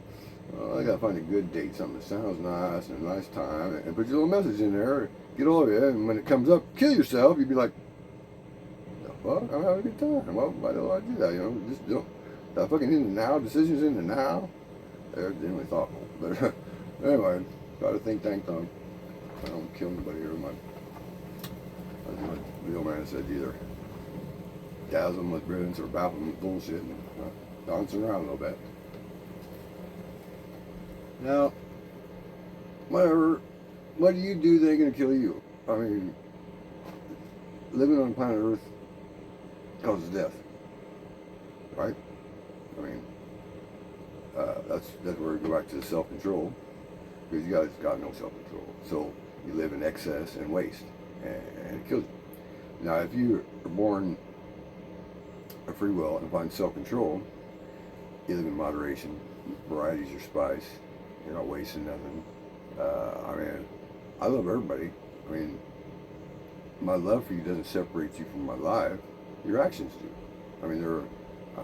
I gotta find a good date, something that sounds nice and a nice time, and put your little message in there, get all of you, and when it comes up, kill yourself, you'd be like, the fuck, I'm having a good time. Well, why do I do that, you know, just don't, that fucking in the now, decisions in the now, they're genuinely thoughtful, but anyway, got a think tank on, I don't kill anybody here, as my real man said, either dazzle them with brilliance or baffle them with bullshit, and dance around a little bit. Now, whatever, what do you do that ain't gonna kill you? I mean, living on planet Earth causes death, right? I mean, that's where we go back to the self-control, because you guys got no self-control. So you live in excess and waste, and it kills you. Now, if you are born a free will and find self-control, you live in moderation, variety's your spice. You're not wasting nothing. I mean, I love everybody. I mean, my love for you doesn't separate you from my life. Your actions do. I mean,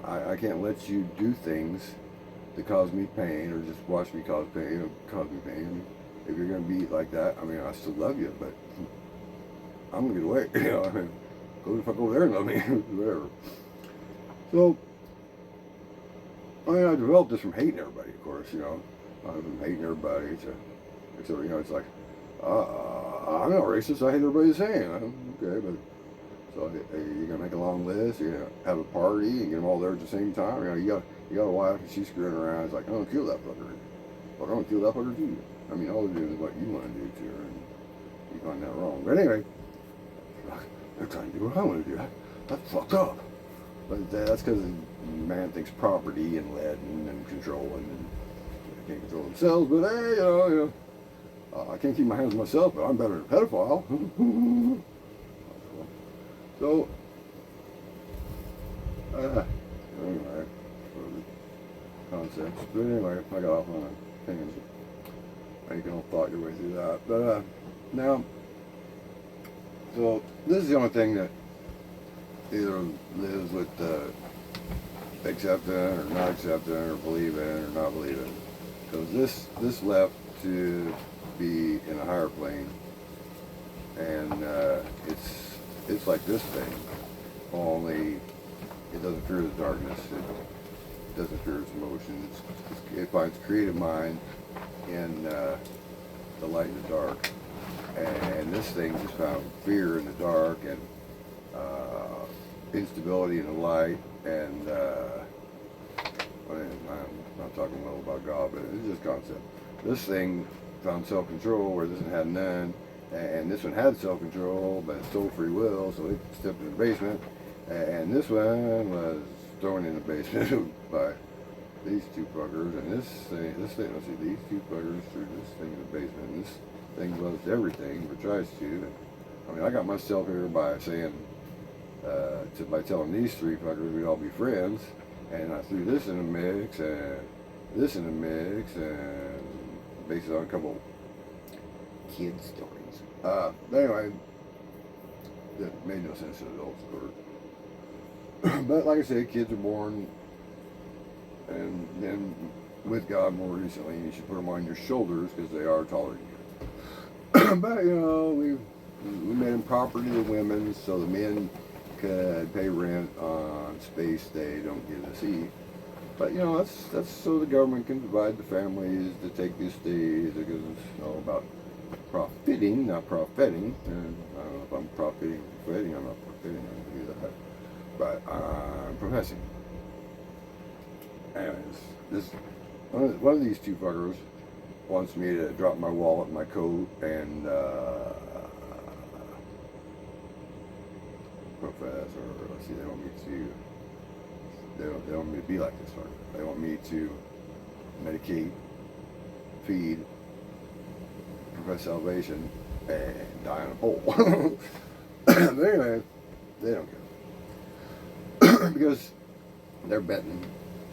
I can't let you do things that cause me pain, or just watch me cause pain, or cause me pain. I mean, if you're gonna be like that, I mean, I still love you, but I'm gonna get away. You know, I mean, go the fuck over there and love me, whatever. So, I mean, I developed this from hating everybody, of course. You know. I'm hating everybody, except, you know, it's like, I'm not racist, I hate everybody the same. Okay, but, so you're going to make a long list, you're going to have a party and get them all there at the same time. You know, you got a wife and she's screwing around, it's like, I'm going to kill that fucker. Well, I'm going to kill that fucker too. I mean, all they're doing is what you want to do to her, and you find that wrong. But anyway, they're trying to do what I want to do. That's fucked up. But that's because man thinks property and letting and controlling, and can't control themselves, but hey, you know, I can't keep my hands on myself, but I'm better than a pedophile. So, anyway, concepts. But anyway, I got off on a tangent. You can all thought your way through that. But now, so this is the only thing that either lives with accepting or not accepting, or believing or not believing. Because this left to be in a higher plane, and it's like this thing, only it doesn't fear the darkness, it doesn't fear its emotions, it finds creative mind in the light and the dark, and this thing just found fear in the dark, and instability in the light, and I'm not talking well about God, but it's just concept. This thing found self-control where this one had none, and this one had self-control, but it stole free will, so it stepped in the basement, and this one was thrown in the basement by these two fuckers, and this thing, let's see, these two fuckers threw this thing in the basement, and this thing loves everything, but tries to, and, I mean, I got myself here by saying, by telling these three fuckers we'd all be friends, and I threw this in the mix, and this in the mix, and based on a couple kid stories. But anyway, that made no sense to adults, of course. But like I said, kids are born, and then with God more recently, you should put them on your shoulders because they are taller than you. But we made them property of women, so the men could pay rent on space they don't get to see. But that's so the government can provide the families to take these days because it's all about profiting, not profiting. And I don't know if I'm profiting, I'm not profiting, I don't do that. But I'm professing. Anyways, this one of these two fuckers wants me to drop my wallet in my coat and profess, or let's see, they want me to. They don't want me to be like this fucker. They want me to medicate, feed, profess salvation, and die on a pole. But anyway, they don't care. Because they're betting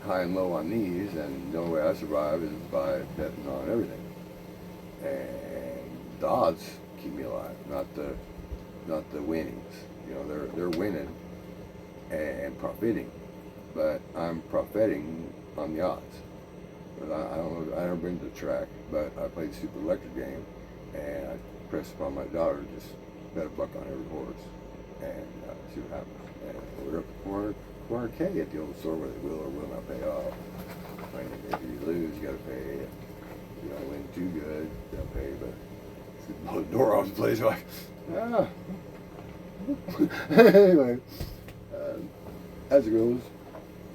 high and low on these, and the only way I survive is by betting on everything. And the odds keep me alive, not the winnings. They're winning and profiting, but I'm profiting on the odds. But I don't know. I never been to the track, but I played the Super Electric game, and I pressed upon my daughter to just bet $1 on every horse and see what happens. And we're up to 400K at the old store where they will or will not pay off. I mean, if you lose, you got to pay. If you don't win too good, they'll pay. But if you blow the door off the place, like, anyway, as it goes,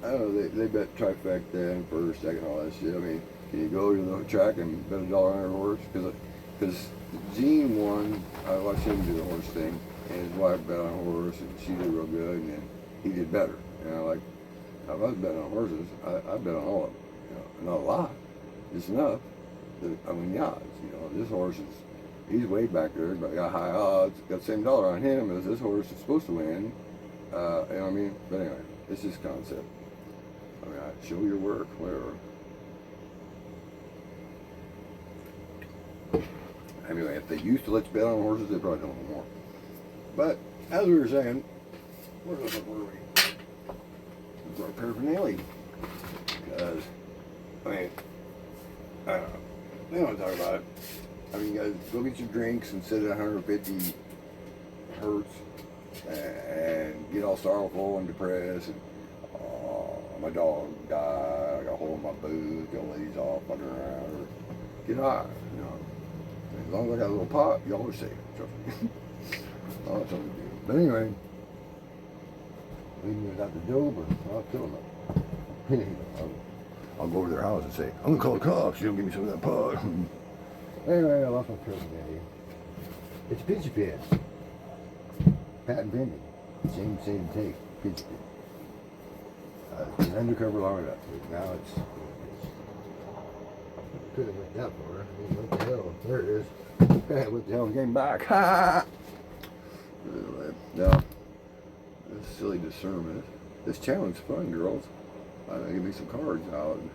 I don't know, they bet trifecta and first, second, all that shit. I mean, can you go to the track and bet $1 on every horse? Because Gene won. I watched him do the horse thing, and his wife bet on a horse, and she did real good, and then he did better. Like, if I was betting on horses, I bet on all of them. Not a lot, just enough. I mean, the odds. This horse he's way back there, but got high odds. Got the same dollar on him as this horse is supposed to win. You know what I mean? But anyway, it's just concept. I mean, show your work, whatever. Anyway, if they used to let you bet on horses, they probably don't anymore. But as we were saying, where were we? It's our paraphernalia. Because, I mean, I don't know. They don't want to talk about it. I mean, guys, go get your drinks and sit at 150 hertz and get all sorrowful and depressed. And, my dog died. I got a hole in my boot. The old lady's off fucking around. Or get high. As long as I got a little pot, you always safe. Trust me. Oh, that's something to do. But anyway, leave me without the dope, or I'll kill them. I'll go over to their house and say, I'm gonna call the cops. You don't give me some of that pot. Anyway, I lost my paraphernalia. It's a pitch pin. Patent pending. Same take. Pitch pin. It's been undercover long enough. Now it's could have went that far. I mean, what the hell? There it is. What the hell? Came back. Ha! Now, this silly discernment. This challenge is fun, girls. Give me some cards out and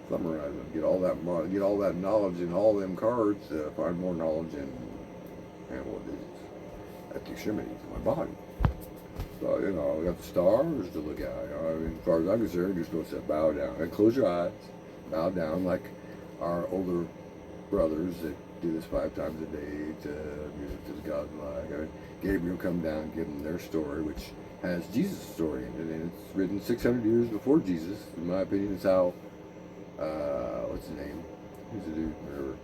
summarize them. Get all that knowledge in all them cards. Find more knowledge in animal digits at the extremities of my body. So, we got the stars to look at. I mean, as far as I'm concerned, you're supposed to bow down. And close your eyes. Bow down like our older brothers that do this 5 times a day to music to the gods like. I mean, Gabriel come down and give them their story, which has Jesus' story in it, and it's written 600 years before Jesus. In my opinion, it's how, what's his name? Who's the dude? Whatever.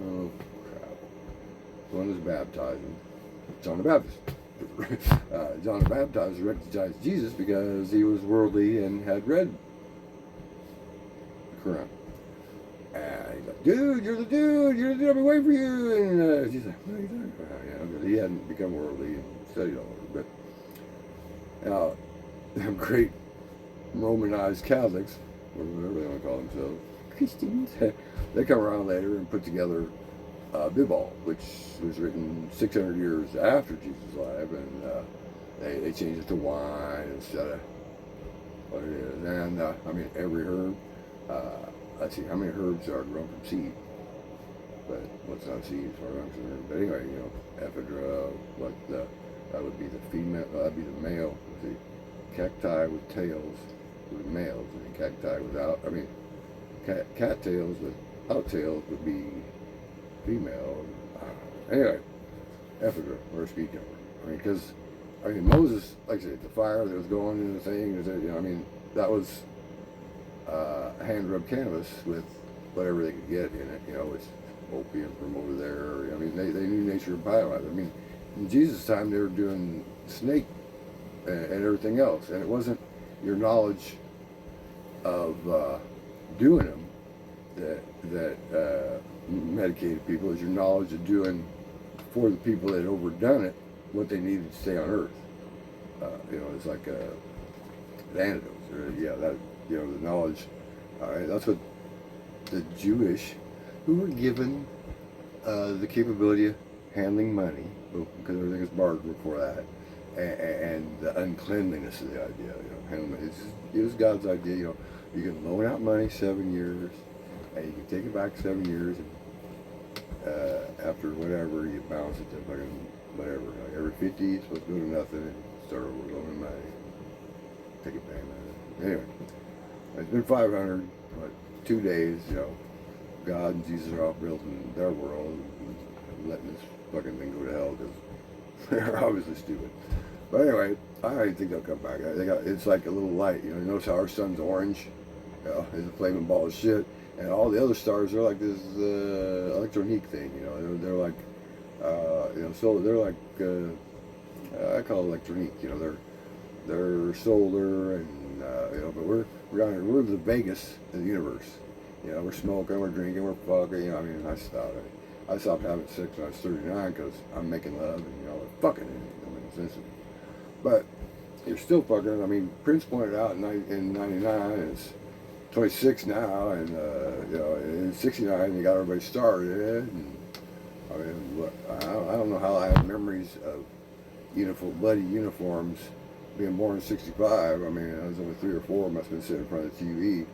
Oh, crap. The one who's baptizing. John the Baptist. John the Baptizer recognized Jesus because he was worldly and had read the Quran. And he's like, dude, you're the dude, I've been waiting for you. And he's like, what are you talking about? Because he hadn't become worldly and studied all over. But them great Romanized Catholics, or whatever they want to call themselves, Christians, they come around later and put together Bibal, which was written 600 years after Jesus' life, and they changed it to wine instead of what it is. And I mean, every herb. Let's see, how many herbs are grown from seed? But what's not seed as far as I'm concerned? But anyway, ephedra. That would be the female. That'd be the male. The cacti with tails would be males, and cacti without. I mean, cattails with outtails would be female. Anyway, Africa or speak over. I mean, because Moses, like I said, the fire that was going in the thing, that was hand rubbed canvas with whatever they could get in it. It's opium from over there. They knew nature bio. In Jesus' time, they were doing snake and everything else, and it wasn't your knowledge of doing them that medicated people. It was your knowledge of doing for the people that had overdone it what they needed to stay on Earth. It's like the antidotes. The knowledge. That's what the Jewish, who were given the capability of handling money, because everything is bartered before that, and the uncleanliness of the idea. Handling money. It was God's idea. You can loan out money 7 years, and you can take it back 7 years, and after whatever, you balance it to fucking whatever. Like every 50, it's supposed to go to nothing, and start over loaning money. Take it back. Anyway, it's been 500, 2 days, God and Jesus are out building their world and letting this fucking thing go to hell because they're obviously stupid. But anyway, I think they'll come back. It's like a little light. Notice how our sun's orange? It's a flaming ball of shit. And all the other stars are like this electronique thing. They're like, so they're like, I call it electronique. They're solar and, but we're the Vegas of the universe. We're smoking, we're drinking, we're fucking. I stopped having sex when I was 39 because I'm making love and fucking. It's instant. But you're still fucking. Prince pointed out in '99, it's 26 now, and in '69 you got everybody started. And I don't know how I have memories of bloody uniforms. Being born in '65, I was only 3 or 4. Must have been sitting in front of the TV,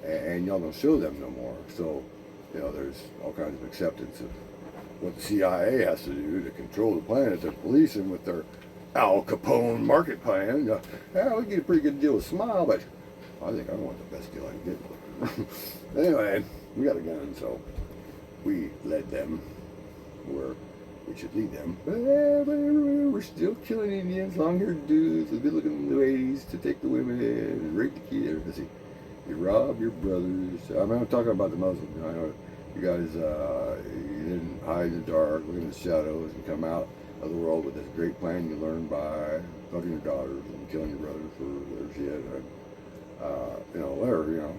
and y'all don't show them no more. So, there's all kinds of acceptance of what the CIA has to do to control the planet. They're policing with their Al Capone market plan. We get a pretty good deal with Smile, but I think I want the best deal I can get. Anyway, we got a gun, so we led them where we should lead them. But we're still killing Indians, long-haired dudes, with good-looking ladies to take the women and rape the kids. Let's see. You rob your brothers. I'm talking about the Muslims. I know you guys, you didn't hide in the dark, look in the shadows, and come out of the world with this great plan you learned by fucking your daughters and killing your brothers for their shit. Whatever,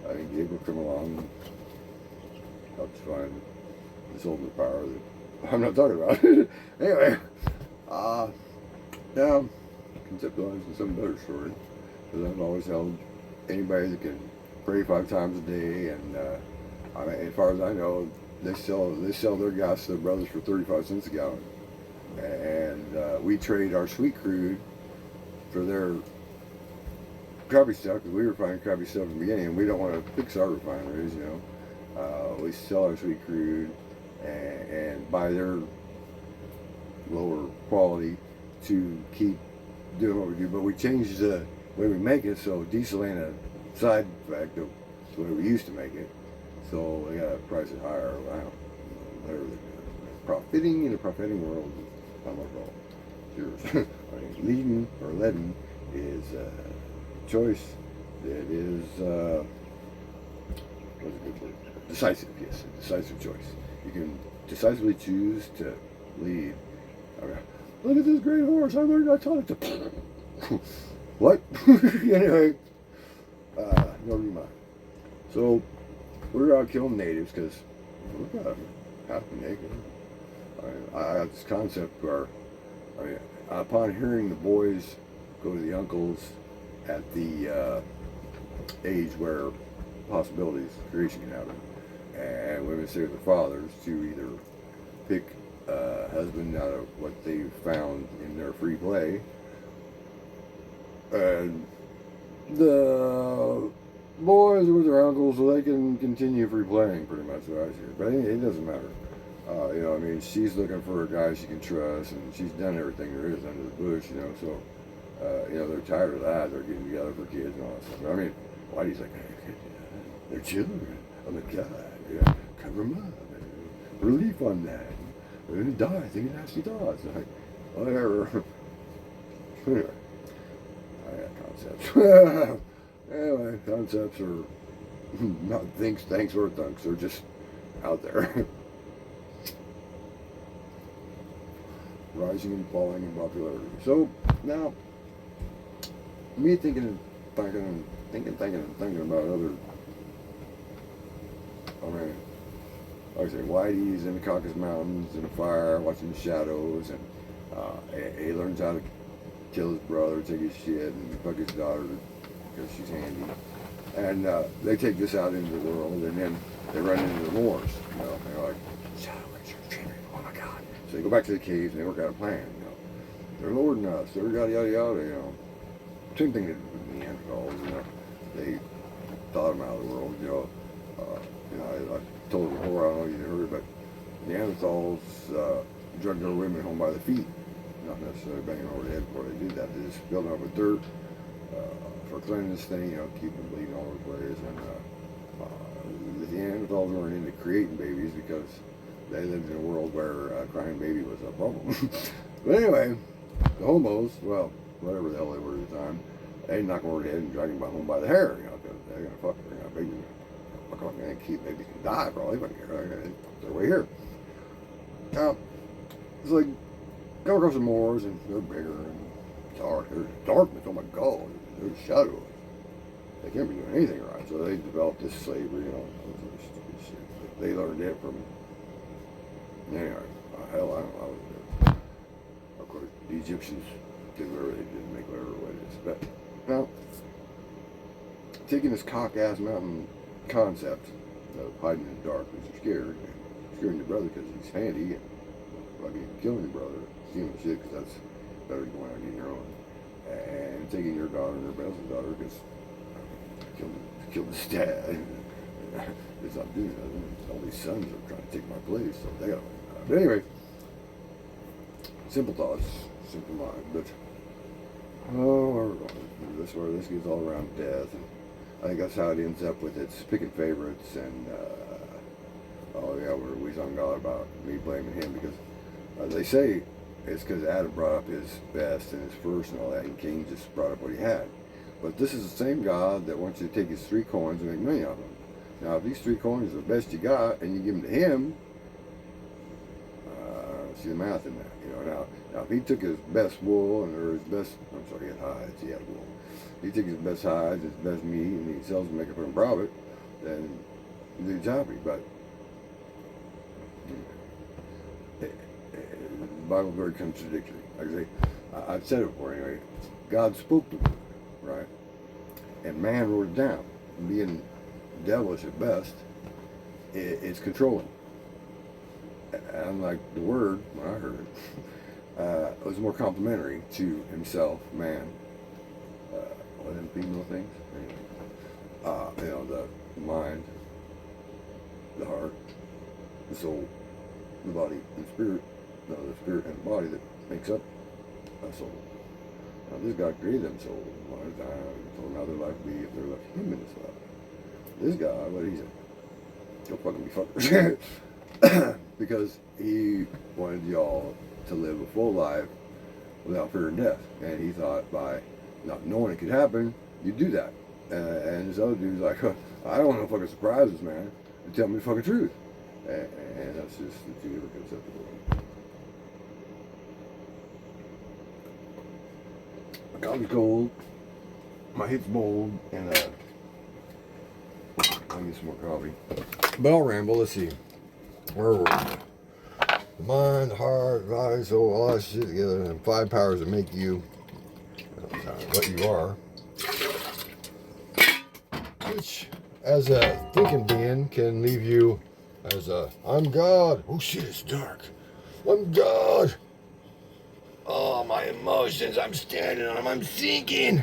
I think Gabriel come along and helps find this ultimate power that I'm not talking about. Anyway, now, conceptualizing some better story, because I've always held anybody that can pray 5 times a day, and as far as I know, they sell their gas to their brothers for 35 cents a gallon, and we trade our sweet crude for their crappy stuff, because we refined crappy stuff in the beginning, and we don't want to fix our refineries. We sell our sweet crude and buy their lower quality to keep doing what we do, but we changed the way we make it, so diesel ain't a side effect of the way we used to make it. So they got to price it higher. Whatever they do. Profiting in a profiting world is not my fault. It's yours. Leading or letting is a choice that is what's a good word? Decisive. Yes, a decisive choice. You can decisively choose to lead. Okay. Look at this great horse. I taught it to. What? Anyway, never mind. So we're out killing natives because we're about half naked. I got this concept where, upon hearing the boys go to the uncles at the age where possibilities, creation can happen, and women say to their fathers to either pick a husband out of what they found in their free play, and the boys with their uncles so they can continue free playing, pretty much what I hear. But it doesn't matter. She's looking for a guy she can trust, and she's done everything there is under the bush, so they're tired of that. They're getting together for kids and all that stuff. Why do you think they're children of a God? Yeah, cover them up. Relief on that. They're gonna die thinking nasty thoughts. Like, whatever. Anyway, I got concepts. Anyway, concepts are not thanks or thunks. They're just out there. Rising and falling in popularity. So now, me thinking about other. I mean, like I say, Whitey's in the Caucasus Mountains in a fire, watching the shadows, and he learns how to kill his brother, take his shit, and fuck his daughter because she's handy. And they take this out into the world, and then they run into the Moors. You know, they're like, shadow creature, oh my God. So they go back to the caves and they work out a plan. You know, they're lording us, they're yada yada yada. You know, same thing with the Neanderthals. You know, they thought them out of the world. You know, I told them before, I don't know if you heard, but Neanderthals drug their women home by the feet, not necessarily banging over the head before they did that. They just built them up with dirt for cleanliness thing, you know, keep them bleeding all over the place. And the Neanderthals weren't into creating babies because they lived in a world where a crying baby was a problem. But anyway, the homos, well, whatever the hell they were at the time, they knock them over the head and drag them home by the hair, you know, because they're gonna fuck, they're gonna baby. Fuck off, man, keep babies can die probably, but they're way here. Now, it's like, come across the Moors and they're bigger and dark. There's darkness, oh my God, there's shadows. They can't be doing anything right, so they developed this slavery, you know, stupid shit. They learned it from, anyway, hell, I don't know. Of course, the Egyptians did whatever they did, make whatever way it is. But now, taking this cock-ass mountain concept of hiding in the dark because you're scared, and scaring your brother because he's handy, and fucking killing your brother, stealing shit because that's better than going out and getting your own, and taking your daughter and her best daughter because killed his dad. It's not doing nothing. All these sons are trying to take my place, so they gotta. But anyway, simple thoughts, simple mind. But this where this gets all around death, and I think that's how it ends up with its picking favorites. And we talking God about me blaming him because they say it's because Adam brought up his best and his first and all that, and Cain just brought up what he had. But this is the same God that wants you to take his 3 coins and make money out of them. Now, if these 3 coins are the best you got, and you give them to him, see the math in that. You know, now if he took his best wool or his best, he had hides. He had wool. He took his best hides, his best meat, and he sells them, make a profit. Then the dude's happy. But the Bible's very contradictory. Like I say, I've said it before anyway. God spoke the word, right? And man wrote it down. Being devilish at best, it's controlling. Unlike the word, when I heard it, was more complimentary to himself, man. What them female things? Anyway, the mind, the heart, the soul, the body, and the spirit. No, the spirit and the body that makes up a soul. Now, this God created them souls. One time, told them how their life would be if they left him in this life. This God, what he said, go fucking be fuckers. Because he wanted y'all to live a full life without fear of death. And he thought by not knowing it could happen, you'd do that. And this other dude's like, I don't want no fucking surprises, man. You tell me the fucking truth. And that's just the 2 different concepts of the world. My coffee's cold, my hit's bold, and I'll get some more coffee. But I'll ramble, let's see. Where were we? The mind, the heart, body, soul, all that shit together, and 5 powers that make you what you are. Which, as a thinking being, can leave you as a, I'm God. Oh shit, it's dark. I'm God. Oh, my emotions, I'm standing on them, I'm thinking.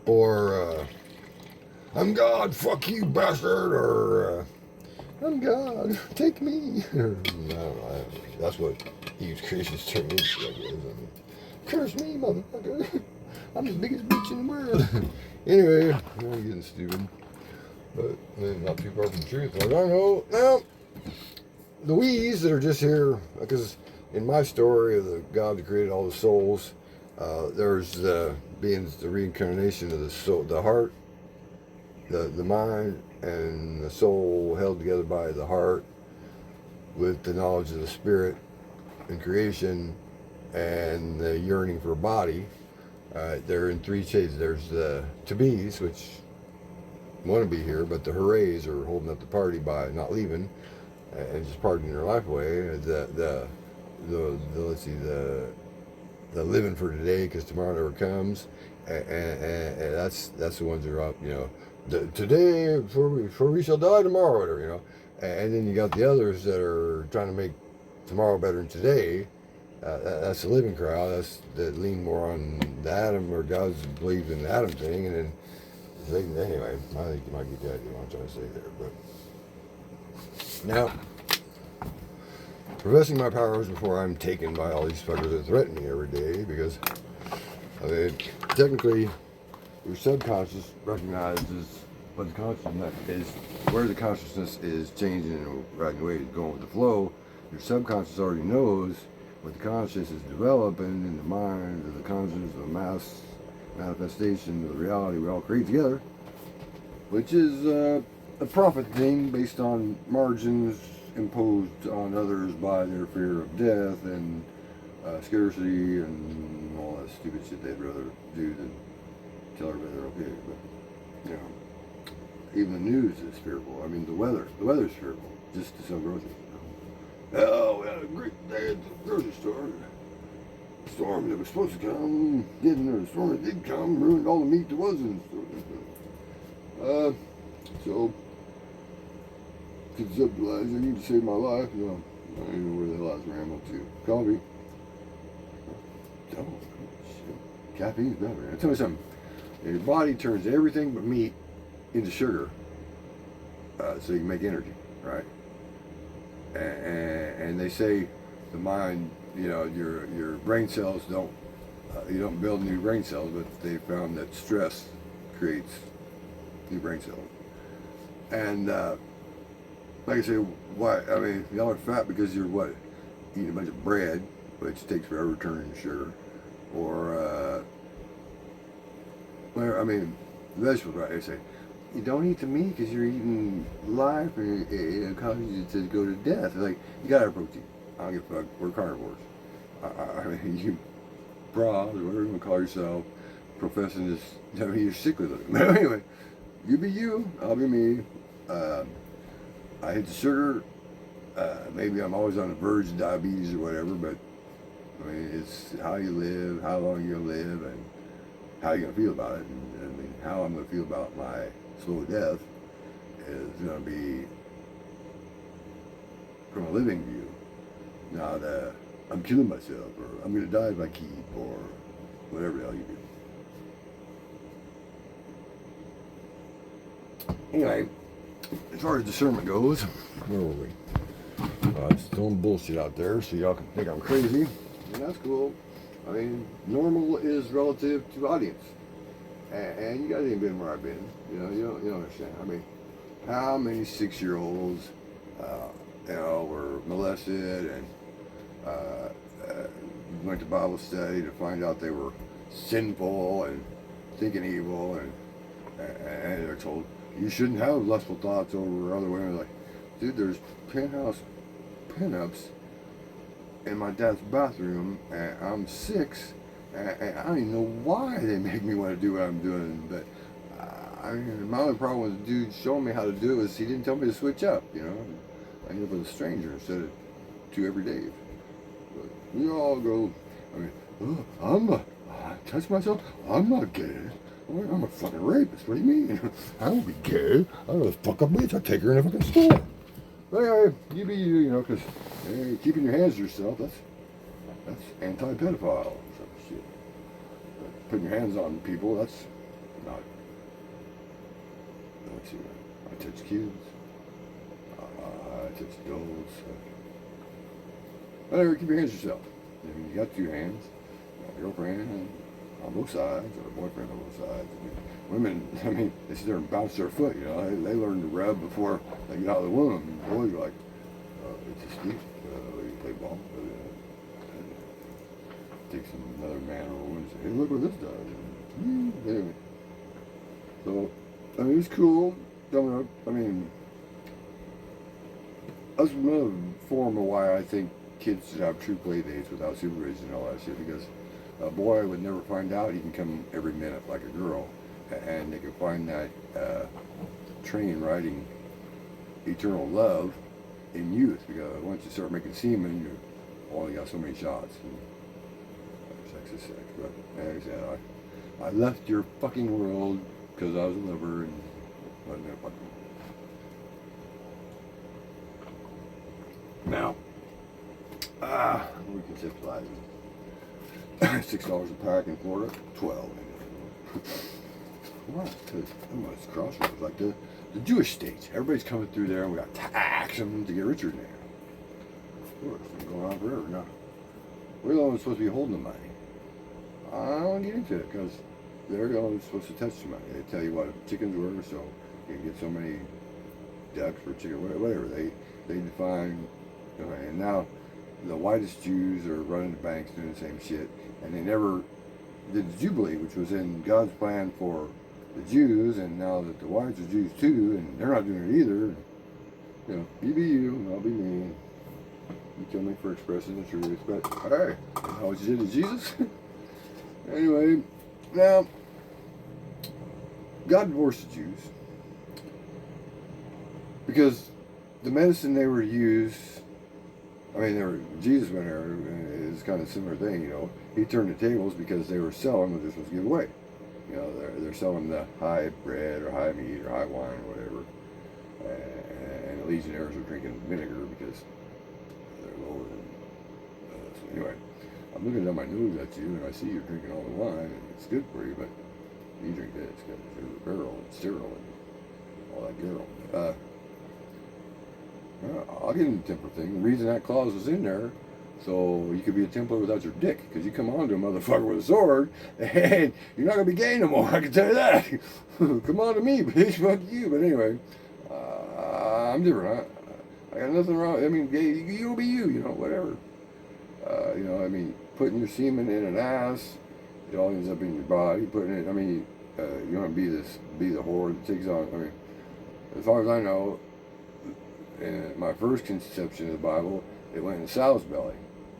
Or, I'm God, fuck you, bastard. Or, I'm God, take me. I don't know, that's what huge Christians turn into, I guess. I mean, curse me, motherfucker. I'm the biggest bitch in the world. Anyway, I'm getting stupid. but not too far from the truth. Like, I know. Now, the we's that are just here, because in my story of the God that created all the souls, there's being the reincarnation of the soul, the heart, the mind, and the soul held together by the heart with the knowledge of the spirit and creation and the yearning for a body. They're in three shades. There's the to-be's, which want to be here, but the hoorays are holding up the party by not leaving and just partying their life away. The let's see, the living for today because tomorrow never comes, and that's the ones that are up, today for we shall die tomorrow, whatever, and then you got the others that are trying to make tomorrow better than today. That's the living crowd. That's that lean more on the atom, or God believes in the atom thing, and then anyway, I think you might get the idea what I'm trying to say there. But now, professing my powers before I'm taken by all these fuckers that threaten me every day, because I mean, technically, your subconscious recognizes what the consciousness is, where the consciousness is changing in a right way, is going with the flow. Your subconscious already knows what the conscious is developing in the mind, or the consciousness, the mass manifestation of the reality we all create together, which is a profit thing based on margins imposed on others by their fear of death and scarcity and all that stupid shit they'd rather do than tell everybody they're okay. But even the news is fearful. I mean, the weather's fearful, just to sell groceries. Oh, we had a great day at the grocery store. The storm that was supposed to come didn't, or the storm that did come ruined all the meat there was in the store. So, conceptualize, I need to save my life. I don't even know where the hell I was rambling to. Coffee. Oh, shit. Caffeine's better. I'll tell you something. Your body turns everything but meat into sugar, so you can make energy, right? And they say the mind, your brain cells you don't build new brain cells, but they found that stress creates new brain cells. And like I say, why? I mean, y'all are fat because you're what? Eating a bunch of bread, which takes forever to turn into sugar, or I mean, vegetables, right? They say you don't eat the meat because you're eating life, and it causes you to go to death. Like, you gotta have protein. I don't give a fuck. We're carnivores. I mean, you bras, or whatever you want to call yourself, professing this. I mean, you're sick with it. But anyway, you be you. I'll be me. I hate the sugar. Maybe I'm always on the verge of diabetes or whatever, but I mean, it's how you live, how long you'll live, and how you're gonna feel about it. And I mean, how I'm gonna feel about my slow death is gonna be from a living view, not I'm killing myself, or I'm gonna die if I keep, or whatever the hell you do. Anyway, as far as discernment goes, where were we? Just throwing bullshit out there so y'all can think I'm crazy, and that's cool. I mean, normal is relative to audience, and you guys ain't been where I've been. You don't understand. I mean, how many 6-year-olds, were molested and went to Bible study to find out they were sinful and thinking evil, and they're told you shouldn't have lustful thoughts over other women. Like, dude, there's penthouse pinups in my dad's bathroom, and I'm 6, and I don't even know why they make me want to do what I'm doing. But I mean, my only problem with the dude showing me how to do it is he didn't tell me to switch up. I ended up with a stranger instead of 2 every day. But we all go. I mean, I touch myself. I'm not gay. I'm a fucking rapist. What do you mean? I won't be gay. I'm gonna fuck a bitch. I'll take her in a fucking store. But anyway, you be you, because keeping your hands to yourself, that's anti-pedophile or some shit. But putting your hands on people, that's not. Let's see, I touch kids. I touch adults. Whatever, keep your hands to yourself. You got 2 hands. You got a girlfriend. on both sides, or a boyfriend on both sides. I mean, women, I mean, they sit there and bounce their foot, you know. They learn to rub before they get out of the womb. And boys are like, it's just cute. You play ball. Takes another man or woman and say, hey, look what this does. Anyway. So, I mean, it's cool. I mean, that's another form of why I think kids should have true play dates without supervision and all that shit, because a boy would never find out he can come every minute like a girl, and they can find that train riding eternal love in youth, because once you start making semen, you only got so many shots. And sex is sex. But like I said, I left your fucking world because I was a lover and wasn't gonna fucking. Now, we conceptualizing. $6 a pack in Florida, 12. Why? Because it's crossroads, like the Jewish states. Everybody's coming through there, and we got to tax them to get richer than they are. Of course, it's been going on forever now. We're the ones supposed to be holding the money. I don't want to get into it because they're the ones supposed to touch the money. They tell you what chickens were, so you can get so many ducks for chicken, whatever. They define, and now the whitest Jews are running the banks doing the same shit, and they never did the Jubilee, which was in God's plan for the Jews, and now that the whites are Jews too, and they're not doing it either. You know, you be you, and I'll be me. You kill me for expressing the truth, but hey, how much did is Jesus? Anyway, now God divorced the Jews because the medicine they were to use. I mean, Jesus went there. It's kind of a similar thing, you know. He turned the tables because they were selling what they're supposed to give away. You know, they're selling the high bread or high meat or high wine or whatever. And the Legionnaires are drinking vinegar because they're lower than. So anyway, I'm looking down my nose at you and I see you're drinking all the wine and it's good for you, but you drink this because it's a barrel and sterile and all that girl. I'll get into the Templar thing. The reason that clause was in there, so you could be a Templar without your dick, because you come on to a motherfucker with a sword, and you're not going to be gay no more, I can tell you that. Come on to me, bitch, fuck you. But anyway, I'm different. I got nothing wrong. I mean, gay, you'll be you, you know, whatever. You know, I mean, putting your semen in an ass, it all ends up in your body. Putting it, I mean, you want to be the whore that takes on, I mean, as far as I know, in my first conception of the Bible, it went in Sal's belly.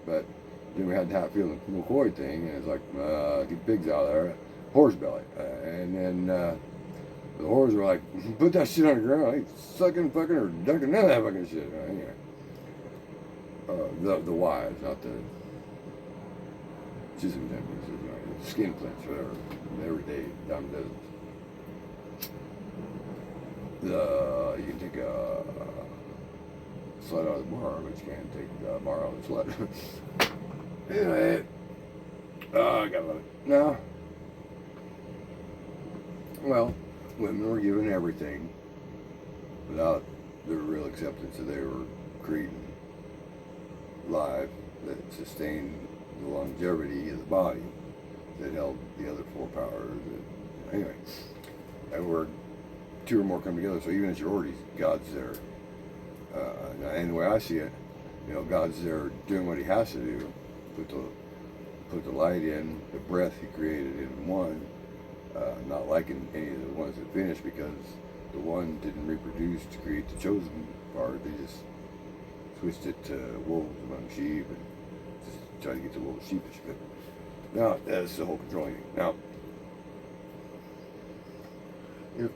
But then we had the Hatfield and McCoy thing, and it's like, get pigs out of there, whore's belly. And then the whores were like, put that shit on the ground, I ain't sucking, fucking, or ducking none of that fucking shit. Anyway, the wives, not the chisholm tempers, you know, skin flints, whatever, everyday dime dozens. You can take a slut out of the bar, but you can't take the bar out of the slut. Anyway, I gotta love it. Now, well, women were given everything without the real acceptance that they were creating life that sustained the longevity of the body that held the other four powers. Anyway, and we're two or more come together, so even as your orgies, God's there. And the way I see it, you know, God's there doing what he has to do, put the light in, the breath he created in one, not liking any of the ones that finished because the one didn't reproduce to create the chosen part. They just switched it to wolves among sheep and just tried to get the little sheepish bit. Now, that's the whole controlling thing. Now, if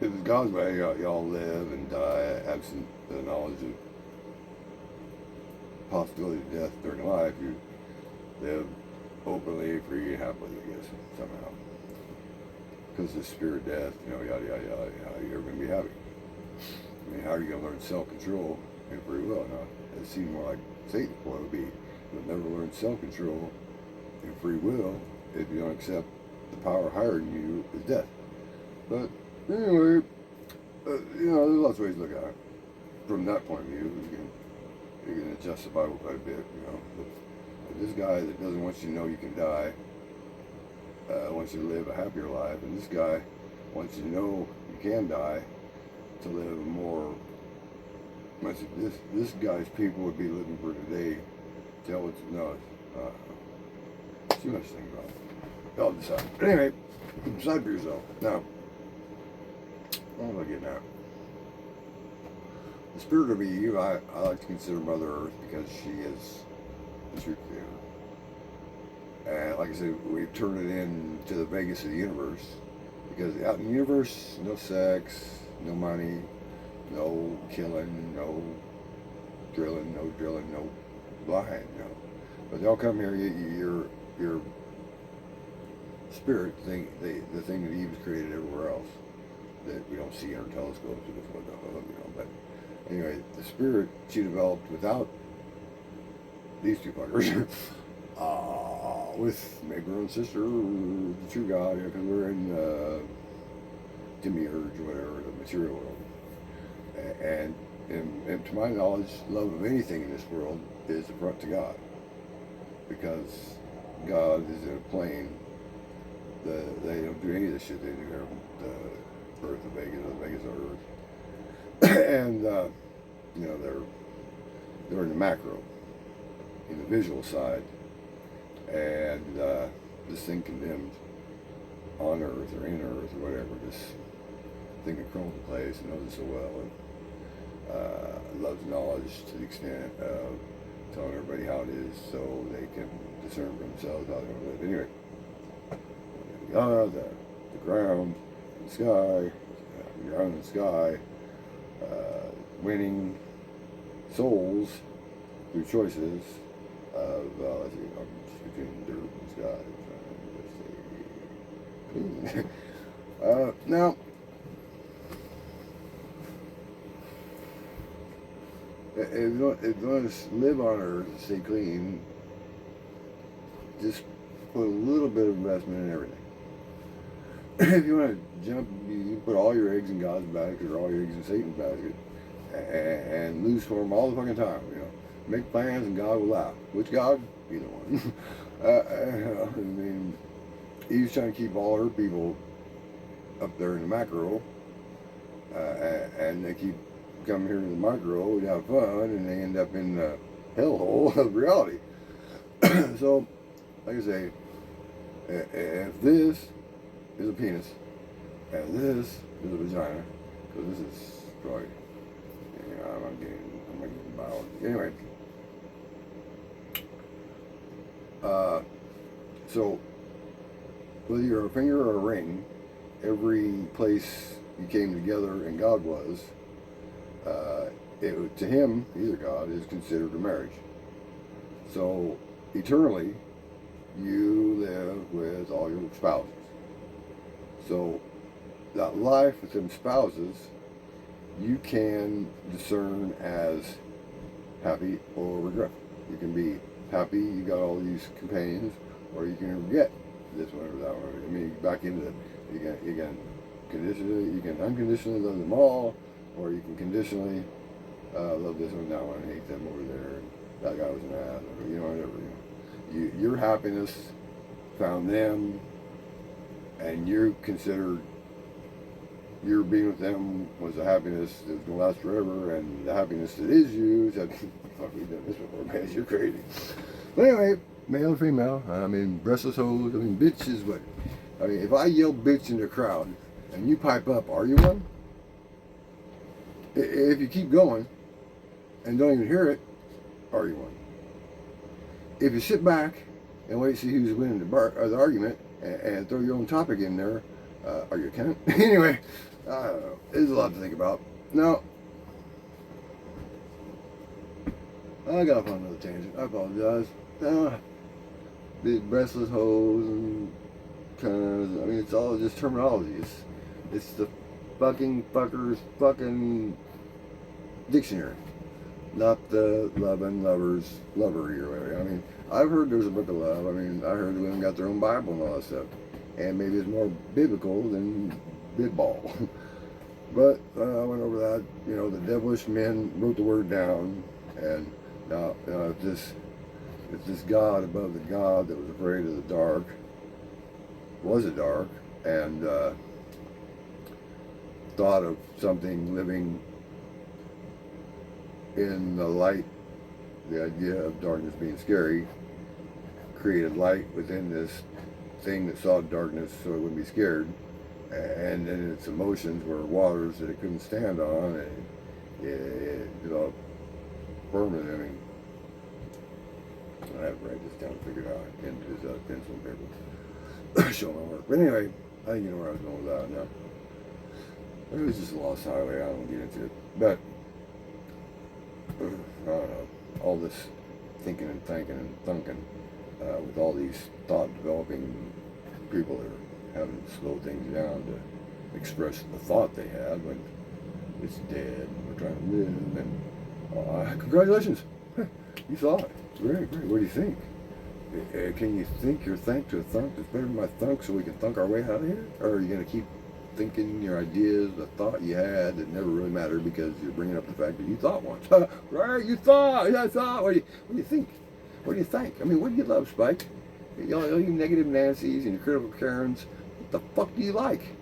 it was God's way, y'all live and die absent the knowledge of possibility of death during life, you live openly, free, and happily, I guess, somehow. Because the spirit of death, you know, yada, yada, yada, how are you ever going to be happy? I mean, how are you going to learn self-control and free will? Now, it seems more like Satan's point would be, you'll never learn self-control and free will if you don't accept the power higher than you is death. But anyway, you know, there's lots of ways to look at it. From that point of view, you can adjust the Bible quite a bit, you know. But this guy that doesn't want you to know you can die, wants you to live a happier life, and this guy wants you to know you can die to live a more. This guy's people would be living for today. Tell what's no, too much to think about. Y'all decide. But anyway, decide for yourself. Now, what am I getting at? The spirit of Eve, I like to consider Mother Earth because she is the truth creator. And like I said, we've turned it into the Vegas of the universe. Because out in the universe, no sex, no money, no killing, no drilling, no lying, no. But they'll come here, your spirit, the thing that Eve's created everywhere else that we don't see in our telescopes or this whatnot, but anyway, the spirit she developed without these two fuckers, with maybe her own sister, the true God, because we're in demiurge or whatever, the material world. And to my knowledge, love of anything in this world is a front to God. Because God is in a plane. They don't do any of this shit they do. The Earth of Vegas, the Vegas of Earth. And, they're in the macro, in the visual side. And this thing condemned on Earth or in Earth or whatever, this thing that crawls the place and knows it so well. And loves knowledge to the extent of telling everybody how it is so they can discern for themselves how they're going to live. Anyway, God, the ground, the sky, the ground and the sky, winning souls through choices of, let's see, I'm between dirt and sky. Now, if you want to live on Earth and stay clean, just put a little bit of investment in everything. If you want to jump, you put all your eggs in God's basket or all your eggs in Satan's basket, and lose for him all the fucking time. Make plans and God will laugh. Which God? Either one. I mean, Eve's trying to keep all her people up there in the macro, and they keep coming here to the micro to have fun, and they end up in the hellhole of reality. So, like I say, if this is a penis, and this is a vagina, because this is probably, I'm not getting biology. Anyway, so whether you're a finger or a ring, every place you came together and God was, to him, either God, is considered a marriage. So eternally, you live with all your spouses. So that life with them spouses, you can discern as happy or regretful. You can be happy you got all these companions, or you can regret this one or that one. I mean, back into it. You can conditionally, you can unconditionally love them all, or you can conditionally love this one, that one, and hate them over there, and that guy was an ass, or whatever. Your happiness found them, and you considered your being with them was a happiness that was going to last forever, and the happiness that is you said, fuck, we've done this before, man, you're crazy. But anyway, male and female, I mean, breastless hoes, I mean, bitch is what, I mean, if I yell bitch in the crowd, and you pipe up, are you one? If you keep going, and don't even hear it, are you one? If you sit back, and wait to see who's winning the argument, and throw your own topic in there, are you a cunt? Anyway, I don't know. There's a lot to think about. Now, I got off on another tangent. I apologize. The breastless hoes and cunts. I mean, it's all just terminology. It's the fucking fuckers fucking dictionary, not the loving lovers lovery or whatever. I mean, I've heard there's a book of love. I mean, I heard the women got their own Bible and all that stuff. And maybe it's more biblical than bidball. But I went over that. The devilish men wrote the word down. And now, if this It's this God above the God that was afraid of the dark, was a dark, and thought of something living in the light. The idea of darkness being scary created light within this thing that saw darkness so it wouldn't be scared. And then its emotions were waters that it couldn't stand on, and it developed permanent. I mean, I have to write this down to figure it out into this pencil and paper. Show my work. But anyway, I think you know where I was going with that now. It was just a lost highway. I don't get into it. But, I don't know. All this thinking and thinking and thunking with all these thought-developing people that are having to slow things down to express the thought they had when it's dead and we're trying to live. And congratulations, you saw it. Great, great. What do you think? Can you think your thank to a thunk that's better than my thunk so we can thunk our way out of here? Or are you going to keep thinking your ideas, the thought you had that never really mattered because you're bringing up the fact that you thought once? Right? You thought. Yeah, I thought. What do you think? What do you think? I mean, what do you love, Spike? All you negative Nancy's and your critical Karens, what the fuck do you like?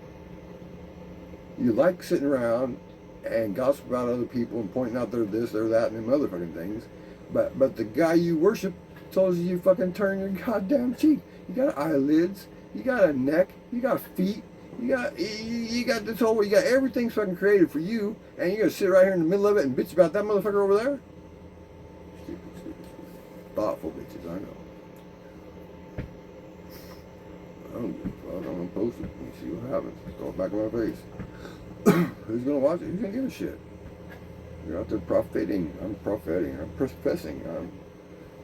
You like sitting around and gossip about other people and pointing out they're this, they're that, and them other fucking things. But the guy you worship tells you fucking turn your goddamn cheek. You got eyelids, you got a neck, you got feet, you got this whole, you got everything fucking created for you, and you're gonna sit right here in the middle of it and bitch about that motherfucker over there? Stupid. Thoughtful bitches, I know. I'm gonna post it and see what happens. Throw it back in my face. Who's gonna watch it? Who's gonna give a shit? You're out there profiting. I'm profiting. I'm professing. I'm